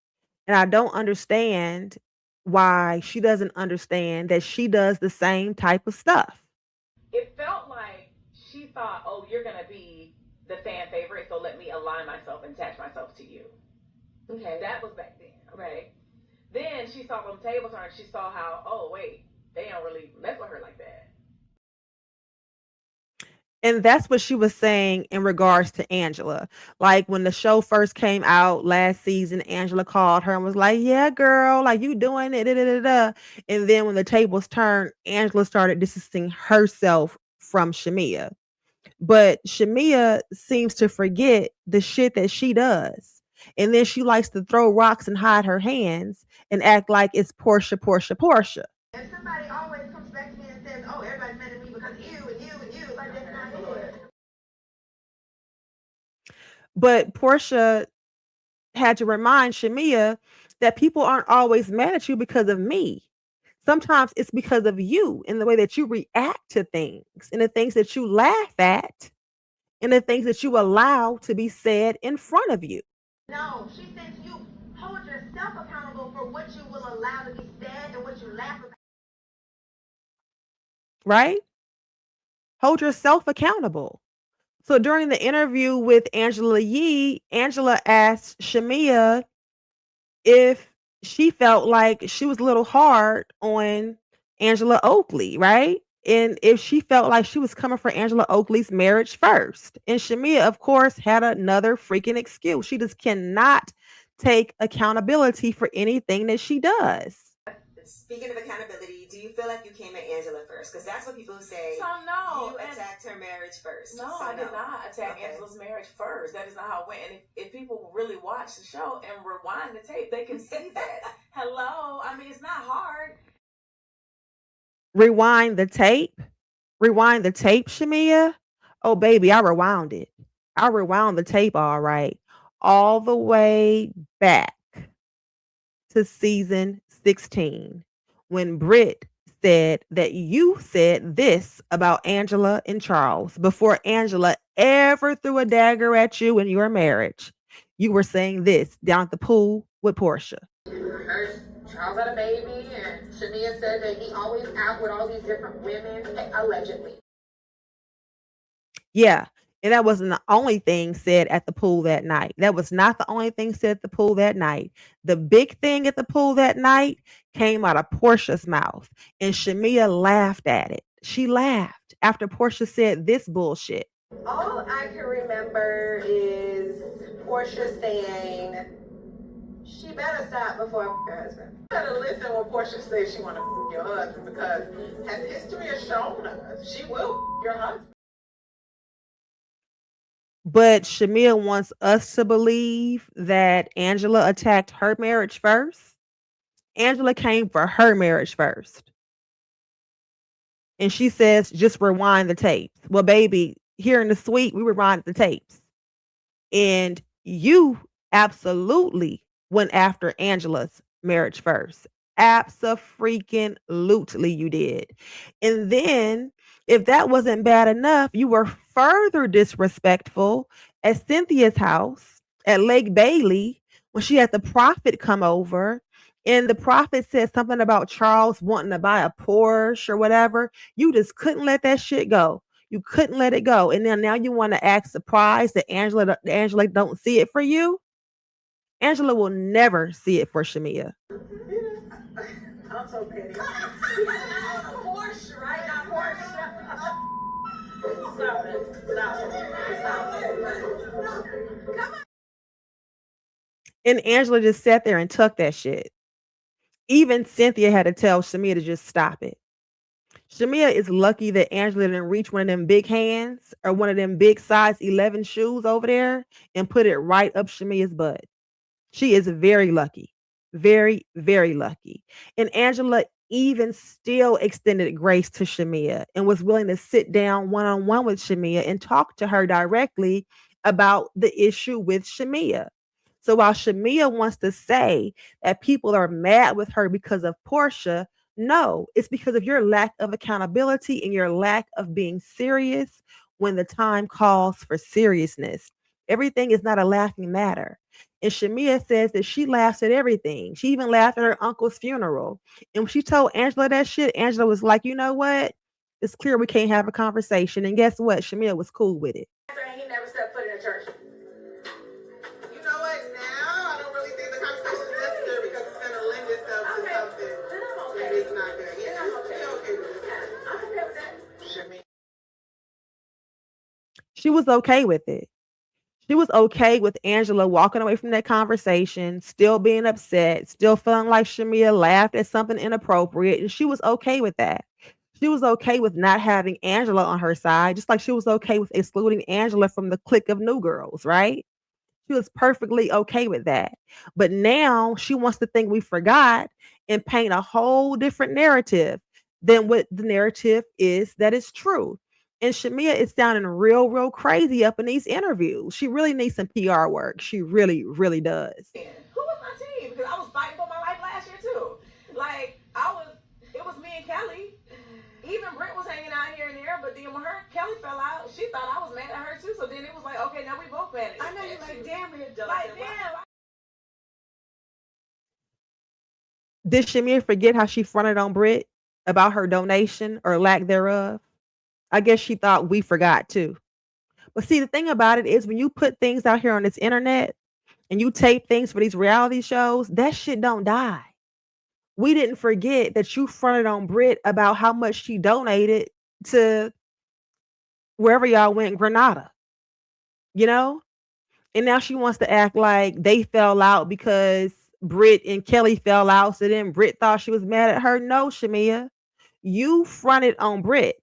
And I don't understand why she doesn't understand that she does the same type of stuff. It felt like she thought, oh, you're going to be the fan favorite, so let me align myself and attach myself to you. Okay. That was back then. Okay. Then she saw them tables turn. She saw how, oh, wait, they don't really mess with her like that. And that's what she was saying in regards to Angela. Like when the show first came out last season, Angela called her and was like, yeah, girl, like you doing it. Da, da, da, da. And then when the tables turned, Angela started distancing herself from Shamea. But Shamea seems to forget the shit that she does. And then she likes to throw rocks and hide her hands and act like it's Porsha, Porsha, Porsha. And somebody always comes back to me and says, oh, everybody's mad at me because of you and you and you. Like, But Portia had to remind Shamea that people aren't always mad at you because of me. Sometimes it's because of you and the way that you react to things and the things that you laugh at and the things that you allow to be said in front of you. No, she said to you, hold yourself accountable for what you will allow to be said and what you laugh about. Right? Hold yourself accountable. So during the interview with Angela Yee, Angela asked Shamea if she felt like she was a little hard on Angela Oakley, right? And if she felt like she was coming for Angela Oakley's marriage first. And Shamea, of course, had another freaking excuse. She just cannot take accountability for anything that she does. Speaking of accountability, do you feel like you came at Angela first? Because that's what people say. So no, You attacked her marriage first. No, So I did not attack Okay. Angela's marriage first. That is not how it went. And if people really watch the show and rewind the tape, they can see that. Hello, I mean, it's not hard. Rewind the tape. Rewind the tape, Shamea. Oh, baby, I rewound it. I rewound the tape, all right. All the way back to season 16 when Britt said that you said this about Angela and Charles before Angela ever threw a dagger at you in your marriage. You were saying this down at the pool with Porsha. Heard Charles had a baby, and Shamea said that he always out with all these different women, allegedly. Yeah. And that wasn't the only thing said at the pool that night. That was not the only thing said at the pool that night. The big thing at the pool that night came out of Portia's mouth, and Shamea laughed at it. She laughed after Portia said this bullshit. All I can remember is Portia saying, she better stop before her husband. You better listen when Portia says she want to your husband, because as history has shown us, she will your husband. But Shamea wants us to believe that Angela attacked her marriage first. Angela came for her marriage first. And she says, just rewind the tapes. Well, baby, here in the suite, we rewinded the tapes. And you absolutely went after Angela's marriage first. Abso-freaking-lutely you did. And then, if that wasn't bad enough, you were further disrespectful at Cynthia's house at Lake Bailey when she had the prophet come over. And the prophet said something about Charles wanting to buy a Porsche or whatever. You just couldn't let that shit go. You couldn't let it go. And then now you want to act surprised that Angela don't see it for you. Angela will never see it for Shamea. I'm so petty. Porsche, right? Not Porsche. Stop it. Stop it. Come on. And Angela just sat there and took that shit. Even Cynthia had to tell Shamea to just stop it. Shamea is lucky that Angela didn't reach one of them big hands or one of them big size 11 shoes over there and put it right up Shamea's butt. She is very lucky. Very, very lucky. And Angela even still extended grace to Shamea and was willing to sit down one-on-one with Shamea and talk to her directly about the issue with Shamea. So while Shamea wants to say that people are mad with her because of Porsha, no, it's because of your lack of accountability and your lack of being serious when the time calls for seriousness. Everything is not a laughing matter. And Shamea says that she laughs at everything. She even laughed at her uncle's funeral. And when she told Angela that shit, Angela was like, you know what? It's clear we can't have a conversation. And guess what? Shamea was cool with it. He never stepped foot in a church. You know what? Now I don't really think the conversation is necessary because it's going to lend itself to something that is not good. Yeah, I'm okay with it. I'm okay with that. Shamea. She was okay with it. She was okay with Angela walking away from that conversation, still being upset, still feeling like Shamea laughed at something inappropriate. And she was okay with that. She was okay with not having Angela on her side, just like she was okay with excluding Angela from the clique of new girls, right? She was perfectly okay with that. But now she wants to think we forgot and paint a whole different narrative than what the narrative is that is true. And Shamea is sounding real crazy up in these interviews. She really needs some PR work. She really does. Who was my team? Because I was fighting for my life last year too. Like it was me and Kelly. Even Britt was hanging out here and there, but then when Kelly fell out, she thought I was mad at her too. So then it was like, okay, now we both mad at I know you're like, damn, we're adults. like, damn. Did Shamea forget how she fronted on Britt about her donation or lack thereof? I guess she thought we forgot too. But see, the thing about it is when you put things out here on this internet and you tape things for these reality shows, that shit don't die. We didn't forget that you fronted on Britt about how much she donated to wherever y'all went, Grenada. You know? And now she wants to act like they fell out because Britt and Kelly fell out. So then Britt thought she was mad at her. No, Shamea. You fronted on Britt.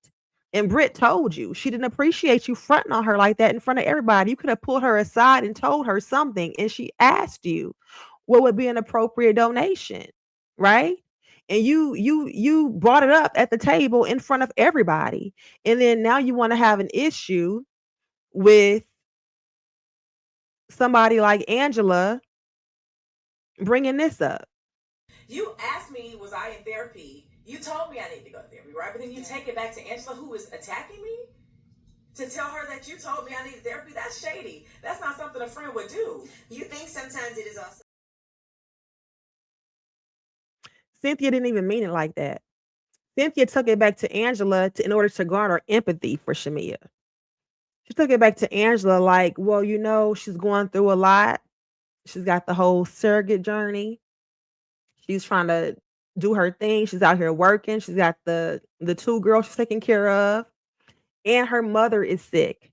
And Britt told you she didn't appreciate you fronting on her like that in front of everybody. You could have pulled her aside and told her something. And she asked you what would be an appropriate donation, right? And you brought it up at the table in front of everybody. And then now you want to have an issue with somebody like Angela bringing this up. You asked me, was I in therapy? You told me I need to go to therapy, right? But then you take it back to Angela, who is attacking me, to tell her that you told me I needed therapy. That's shady. That's not something a friend would do. You think sometimes it is also. Cynthia didn't even mean it like that. Cynthia took it back to Angela in order to garner empathy for Shamea. She took it back to Angela like, well, you know, she's going through a lot. She's got the whole surrogate journey. She's trying to do her thing. She's out here working. She's got the two girls she's taking care of. And her mother is sick.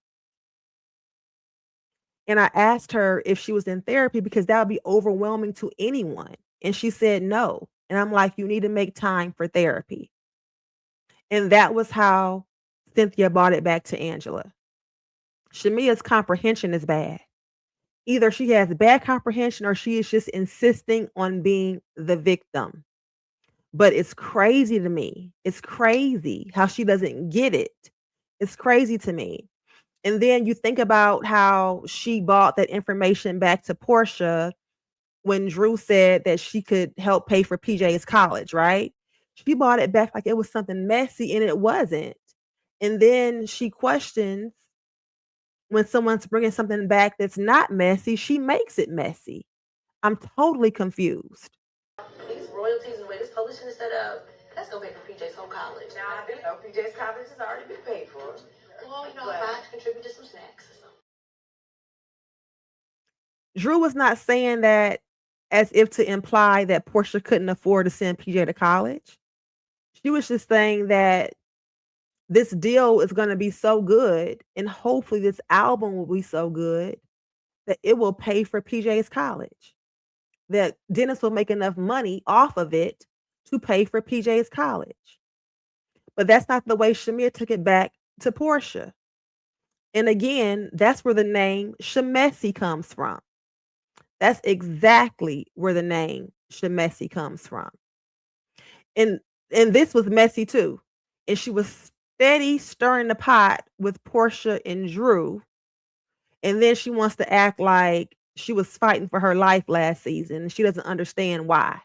And I asked her if she was in therapy because that would be overwhelming to anyone. And she said no. And I'm like, you need to make time for therapy. And that was how Cynthia brought it back to Angela. Shamea's comprehension is bad. Either she has bad comprehension or she is just insisting on being the victim. But it's crazy to me. It's crazy how she doesn't get it. It's crazy to me. And then you think about how she brought that information back to Porsha when Drew said that she could help pay for PJ's college, right? She brought it back like it was something messy, and it wasn't. And then she questions when someone's bringing something back that's not messy, she makes it messy. I'm totally confused. These royalties and the way this publishing is set up, that's gonna pay for PJ's whole college. Now, I do know PJ's college has already been paid for. Well, you know, if I contribute to some snacks or something. Drew was not saying that as if to imply that Porsha couldn't afford to send PJ to college. She was just saying that this deal is going to be so good, and hopefully this album will be so good that it will pay for PJ's college. That Dennis will make enough money off of it to pay for PJ's college. But that's not the way Shamea took it back to Porsha. And again, that's where the name Shamesi comes from. That's exactly where the name Shamesi comes from. And this was messy too. And she was steady stirring the pot with Porsha and Drew. And then she wants to act like she was fighting for her life last season. And she doesn't understand why.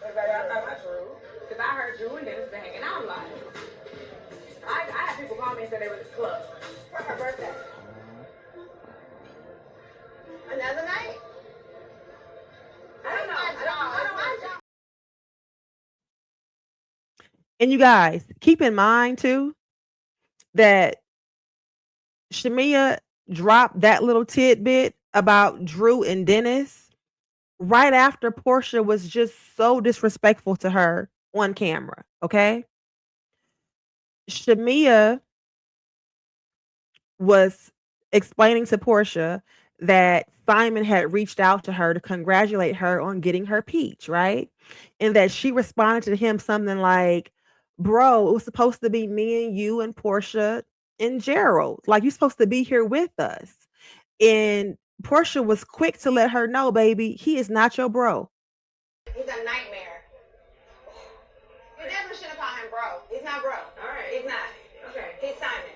Everybody, I thought about Drew. Because I heard Drew and Dennis been hanging out a lot. I had people call me and say they were at the club. What's her birthday? Another night? I don't know. And you guys, keep in mind too that Shamea dropped that little tidbit about Drew and Dennis right after Porsha was just so disrespectful to her on camera. Okay. Shamea was explaining to Porsha that Simon had reached out to her to congratulate her on getting her peach, right? And that she responded to him something like, bro, it was supposed to be me and you and Porsha and Gerald. Like, you're supposed to be here with us. And Porsha was quick to let her know, baby, he is not your bro. He's a nightmare. You definitely shouldn't call him bro. He's not bro. All right. He's not. Okay. He's Simon.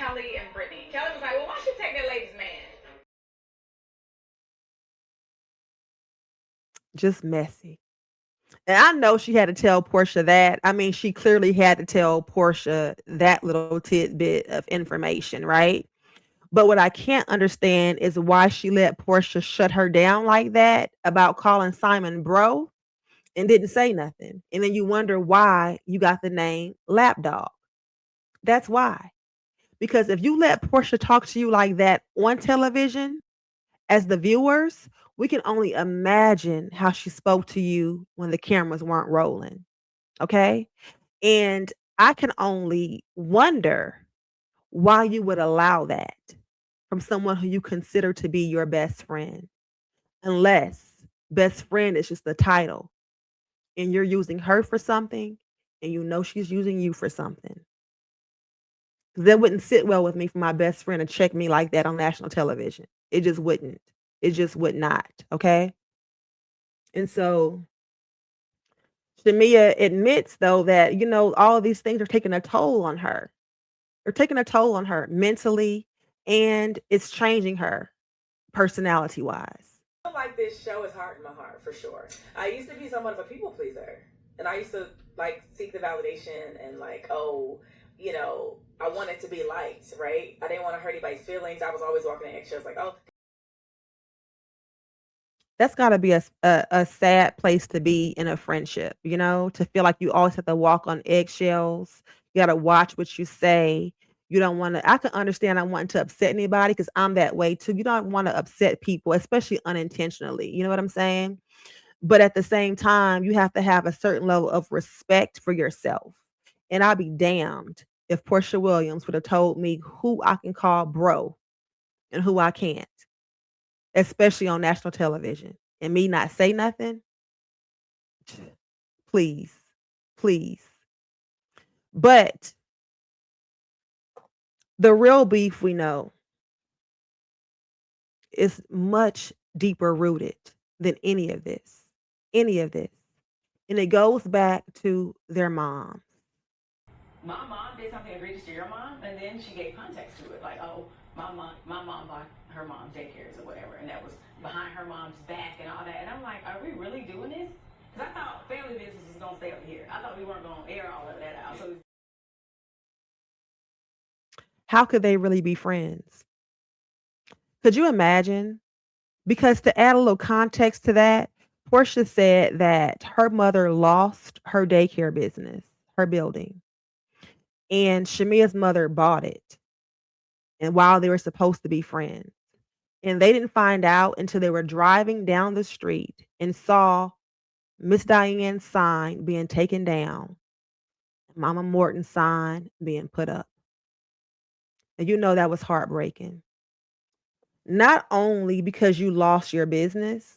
Kelly and Brittany. Kelly was like, well, why don't you take that lady's man? Just messy. And I know she had to tell Porsha that. I mean, she clearly had to tell Porsha that little tidbit of information, right? But what I can't understand is why she let Porsha shut her down like that about calling Simon bro and didn't say nothing. And then you wonder why you got the name Lapdog. That's why. Because if you let Porsha talk to you like that on television, as the viewers, we can only imagine how she spoke to you when the cameras weren't rolling. Okay. And I can only wonder why you would allow that from someone who you consider to be your best friend, unless best friend is just the title and you're using her for something and you know she's using you for something. 'Cause that wouldn't sit well with me for my best friend to check me like that on national television. It just wouldn't. It just would not. Okay. And so Shamea admits, though, that, all of these things are taking a toll on her. They're taking a toll on her mentally, and it's changing her personality wise. I feel like this show is hard in my heart for sure. I used to be somewhat of a people pleaser, and I used to like seek the validation and like, oh, I wanted to be liked, right? I didn't want to hurt anybody's feelings. I was always walking in eggshells, like, oh. That's got to be a sad place to be in a friendship, to feel like you always have to walk on eggshells. You got to watch what you say. You don't want to, I can understand I wanting to upset anybody because I'm that way too. You don't want to upset people, especially unintentionally. You know what I'm saying? But at the same time, you have to have a certain level of respect for yourself. And I'll be damned if Porsha Williams would have told me who I can call bro and who I can't, especially on national television, and me not say nothing. Please, please. But the real beef we know is much deeper rooted than any of this. Any of this. And it goes back to their moms. My mom did something egregious to your mom, and then she gave context to it, like, oh, my mom bought her mom daycares or whatever, and that was behind her mom's back and all that. And I'm like, are we really doing this? Because I thought family business was gonna stay up here. I thought we weren't gonna air all of that out. So How could they really be friends? Could you imagine? Because to add a little context to that, Portia said that her mother lost her daycare business, her building, and Shamea's mother bought it. And while they were supposed to be friends, and they didn't find out until they were driving down the street and saw Miss Diane's sign being taken down, Mama Morton's sign being put up. And that was heartbreaking. Not only because you lost your business,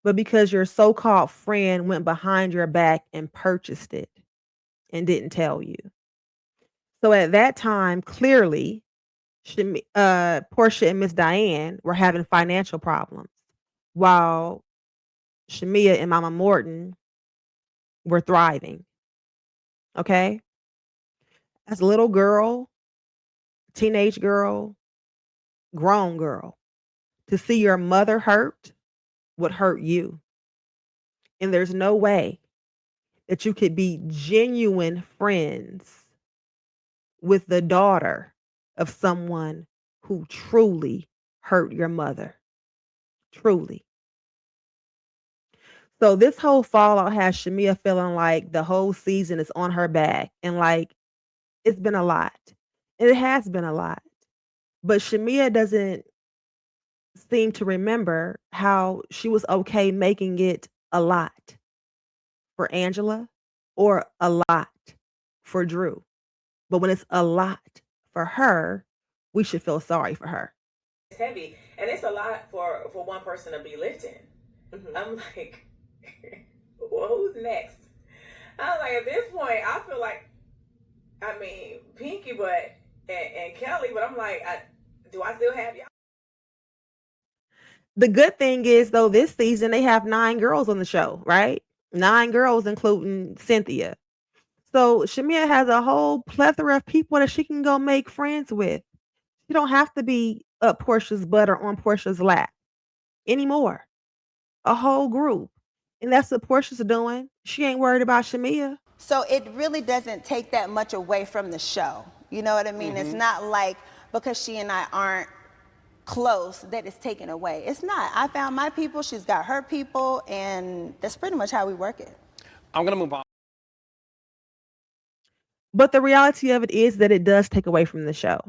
but because your so-called friend went behind your back and purchased it and didn't tell you. So at that time, clearly, Portia and Miss Diane were having financial problems, while Shamea and Mama Morton were thriving. Okay? As a little girl, teenage girl, grown girl, to see your mother hurt would hurt you. And there's no way that you could be genuine friends with the daughter of someone who truly hurt your mother. Truly. So this whole fallout has Shamea feeling like the whole season is on her back, and like it's been a lot. And it has been a lot. But Shamea doesn't seem to remember how she was okay making it a lot for Angela or a lot for Drew. But when it's a lot for her, we should feel sorry for her. It's heavy, and it's a lot for one person to be lifting. Mm-hmm. I'm like, well, who's next? I was like, at this point, I feel like, Pinky, and Kelly, but I'm like, do I still have y'all? The good thing is, though, this season they have 9 girls on the show, right? 9 girls, including Cynthia. So Shamea has a whole plethora of people that she can go make friends with. She don't have to be up Portia's butt or on Portia's lap anymore. A whole group. And that's what Portia's doing. She ain't worried about Shamea. So it really doesn't take that much away from the show. You know what I mean? It's not like because she and I aren't close that it's taken away. It's not. I found my people, she's got her people, and that's pretty much how we work it. I'm gonna move on. But the reality of it is that it does take away from the show.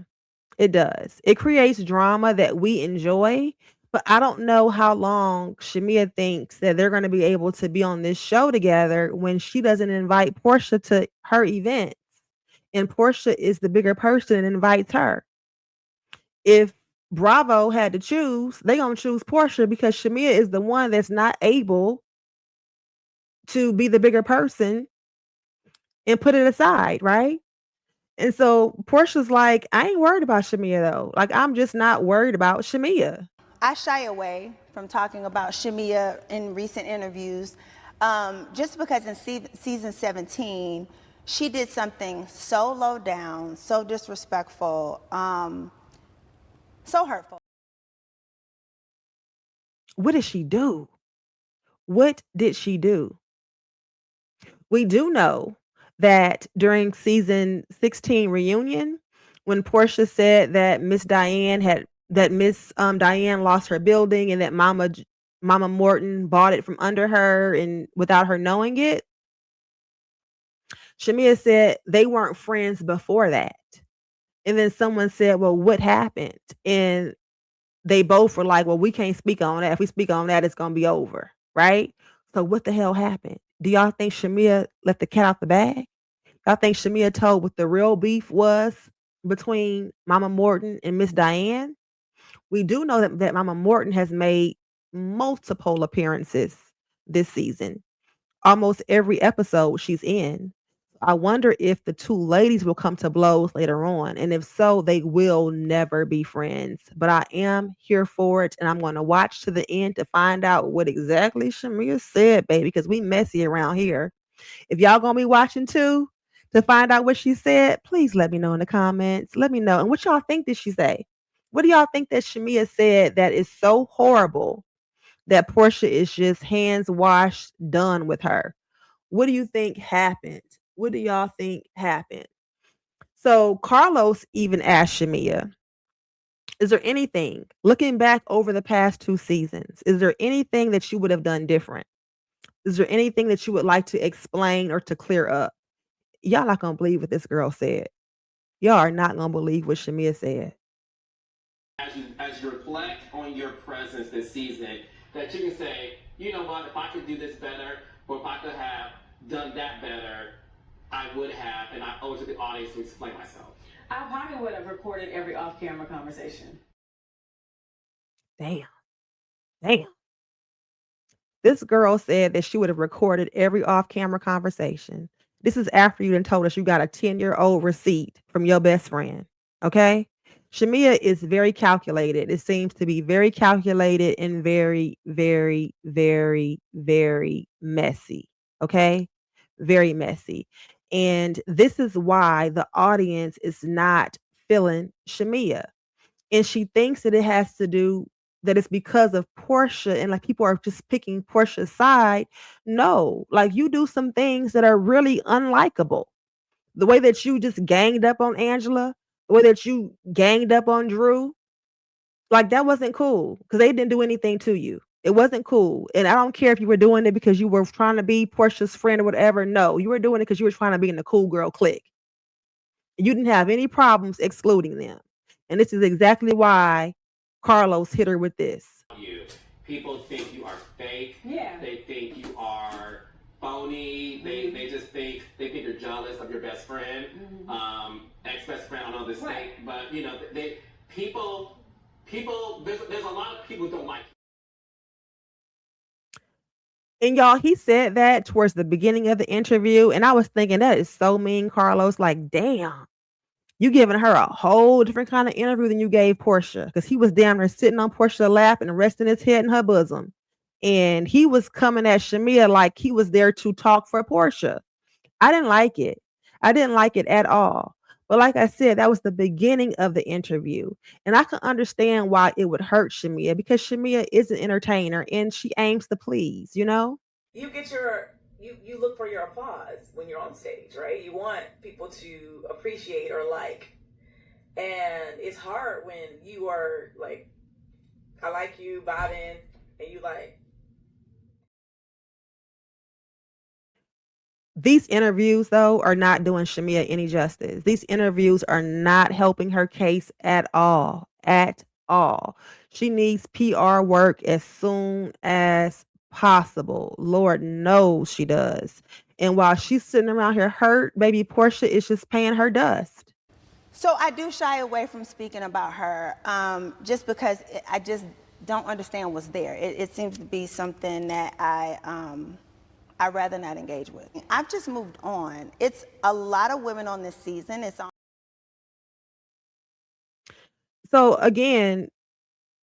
It does. It creates drama that we enjoy, but I don't know how long Shamea thinks that they're going to be able to be on this show together when she doesn't invite Porsha to her events. And Porsha is the bigger person and invites her. If Bravo had to choose, they going to choose Porsha because Shamea is the one that's not able to be the bigger person and put it aside, right? And so Portia's like, I ain't worried about Shamea though. Like, I'm just not worried about Shamea. I shy away from talking about Shamea in recent interviews, just because in season 17, she did something so low down, so disrespectful, so hurtful. What did she do? What did she do? We do know that during season 16 reunion, when Porsha said that Miss Diane lost her building and that Mama Morton bought it from under her and without her knowing it, Shamea said they weren't friends before that. And then someone said, well, what happened? And they both were like, well, we can't speak on that. If we speak on that, it's going to be over. Right? So what the hell happened? Do y'all think Shamea let the cat out the bag? Y'all think Shamea told what the real beef was between Mama Morton and Miss Diane? We do know that Mama Morton has made multiple appearances this season. Almost every episode she's in. I wonder if the two ladies will come to blows later on. And if so, they will never be friends. But I am here for it. And I'm going to watch to the end to find out what exactly Shamea said, baby, because we messy around here. If y'all going to be watching too to find out what she said, please let me know in the comments. Let me know. And what y'all think did she say? What do y'all think that Shamea said that is so horrible that Porsha is just hands washed, done with her? What do you think happened? What do y'all think happened? So Carlos even asked Shamea, is there anything, looking back over the past 2 seasons, is there anything that you would have done different? Is there anything that you would like to explain or to clear up? Y'all not going to believe what this girl said. Y'all are not going to believe what Shamea said. As you reflect on your presence this season, that you can say, you know what, if I could do this better, or if I could have done that better, I would have, and I owe it to the audience to explain myself. I probably would have recorded every off-camera conversation. Damn. This girl said that she would have recorded every off-camera conversation. This is after you done told us you got a 10-year-old receipt from your best friend. Okay? Shamea is very calculated. It seems to be very calculated and very, very, very, very messy. Okay? Very messy. And this is why the audience is not feeling Shamea. And she thinks that it has to do that it's because of Porsha and like people are just picking Porsha's side. No, like you do some things that are really unlikable. The way that you just ganged up on Angela, the way that you ganged up on Drew, like that wasn't cool because they didn't do anything to you. It wasn't cool. And I don't care if you were doing it because you were trying to be Porsha's friend or whatever. No, you were doing it because you were trying to be in the cool girl clique. You didn't have any problems excluding them. And this is exactly why Carlos hit her with this. People think you are fake. Yeah. They think you are phony. They just think you're jealous of your best friend, ex-best friend. I don't know this thing, but you know, people. There's a lot of people who don't like you. And y'all, he said that towards the beginning of the interview, and I was thinking that is so mean, Carlos. Like, damn, you giving her a whole different kind of interview than you gave Porsha, because he was damn near sitting on Porsha's lap and resting his head in her bosom, and he was coming at Shamea like he was there to talk for Porsha. I didn't like it. I didn't like it at all. But like I said, that was the beginning of the interview. And I can understand why it would hurt Shamea because Shamea is an entertainer and she aims to please, you know? You get your you look for your applause when you're on stage, right? You want people to appreciate or like. And it's hard when you are like, I like you, vibing, and you like. These interviews, though, are not doing Shamea any justice. These interviews are not helping her case at all. At all. She needs PR work as soon as possible. Lord knows she does. And while she's sitting around here hurt, baby Porsha is just paying her dust. So I do shy away from speaking about her just because I just don't understand what's there. It seems to be something that I'd rather not engage with. I've just moved on. It's a lot of women on this season. So again,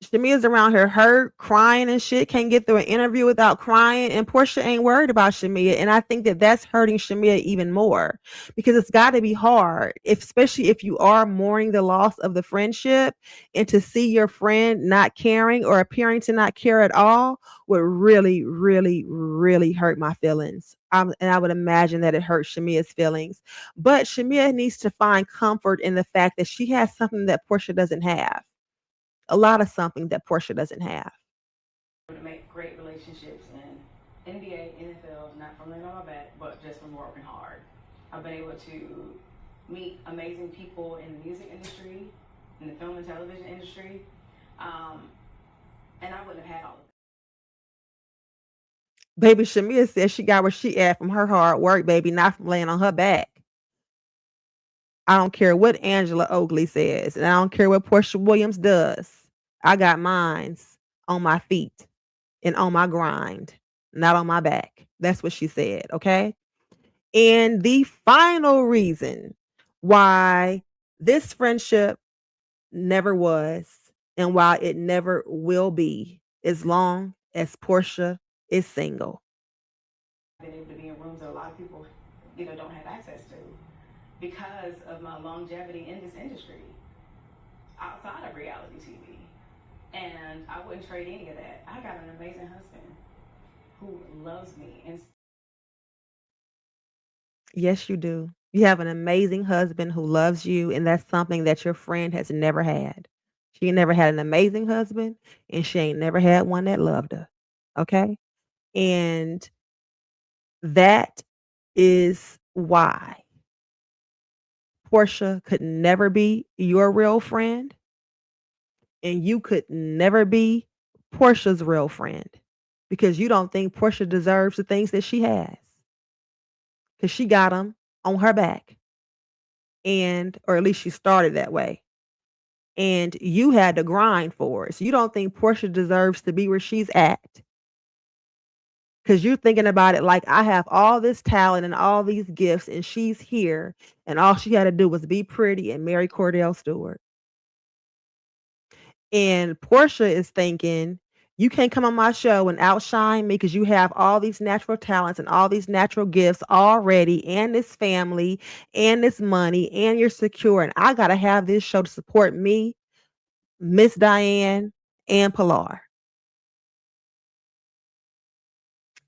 Shamea's around here hurt, crying and shit, can't get through an interview without crying, and Porsha ain't worried about Shamea, and I think that that's hurting Shamea even more because it's got to be hard, especially if you are mourning the loss of the friendship, and to see your friend not caring or appearing to not care at all would really, really, really hurt my feelings. And I would imagine that it hurts Shamea's feelings, but Shamea needs to find comfort in the fact that she has something that Porsha doesn't have. A lot of something that Porsha doesn't have. To make great relationships in NBA, NFL, not from laying on my back, but just from working hard. I've been able to meet amazing people in the music industry, in the film and television industry, and I wouldn't have had all of that. Baby Shamea says she got where she at from her hard work, baby, not from laying on her back. I don't care what Angela Oakley says, and I don't care what Porsha Williams does. I got mines on my feet and on my grind, not on my back. That's what she said, okay? And the final reason why this friendship never was and why it never will be as long as Porsha is single. I've been able to be in rooms that a lot of people, don't have access to because of my longevity in this industry outside of reality TV. And I wouldn't trade any of that. I got an amazing husband who loves me. And yes, you do. You have an amazing husband who loves you, and that's something that your friend has never had. She never had an amazing husband, and she ain't never had one that loved her. Okay? And that is why Porsha could never be your real friend, and you could never be Porsha's real friend because you don't think Porsha deserves the things that she has because she got them on her back, or at least she started that way, and you had to grind for it. So you don't think Porsha deserves to be where she's at because you're thinking about it like, I have all this talent and all these gifts, and she's here, and all she had to do was be pretty and marry Cordell Stewart. And Porsha is thinking, you can't come on my show and outshine me because you have all these natural talents and all these natural gifts already, and this family and this money, and you're secure. And I got to have this show to support me, Miss Diane, and Pilar.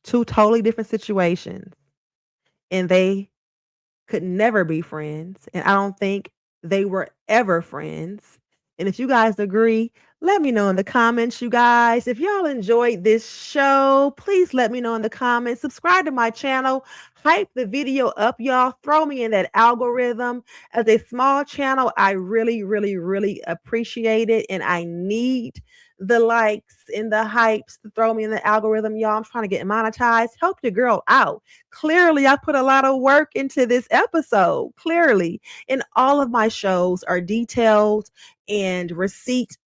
Two totally different situations. And they could never be friends. And I don't think they were ever friends. And if you guys agree, let me know in the comments, you guys. If y'all enjoyed this show, please let me know in the comments. Subscribe to my channel. Hype the video up, y'all. Throw me in that algorithm. As a small channel, I really, really, really appreciate it. And I need the likes and the hypes to throw me in the algorithm, y'all. I'm trying to get monetized. Help your girl out. Clearly, I put a lot of work into this episode. Clearly. And all of my shows are detailed and receipt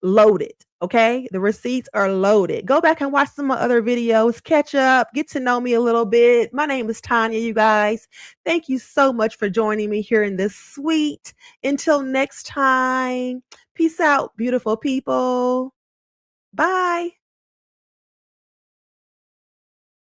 loaded. Okay, the receipts are loaded. Go back and watch some of my other videos, catch up, get to know me a little bit. My name is Tanya, you guys. Thank you so much for joining me here in this suite. Until next time, peace out, beautiful people. Bye.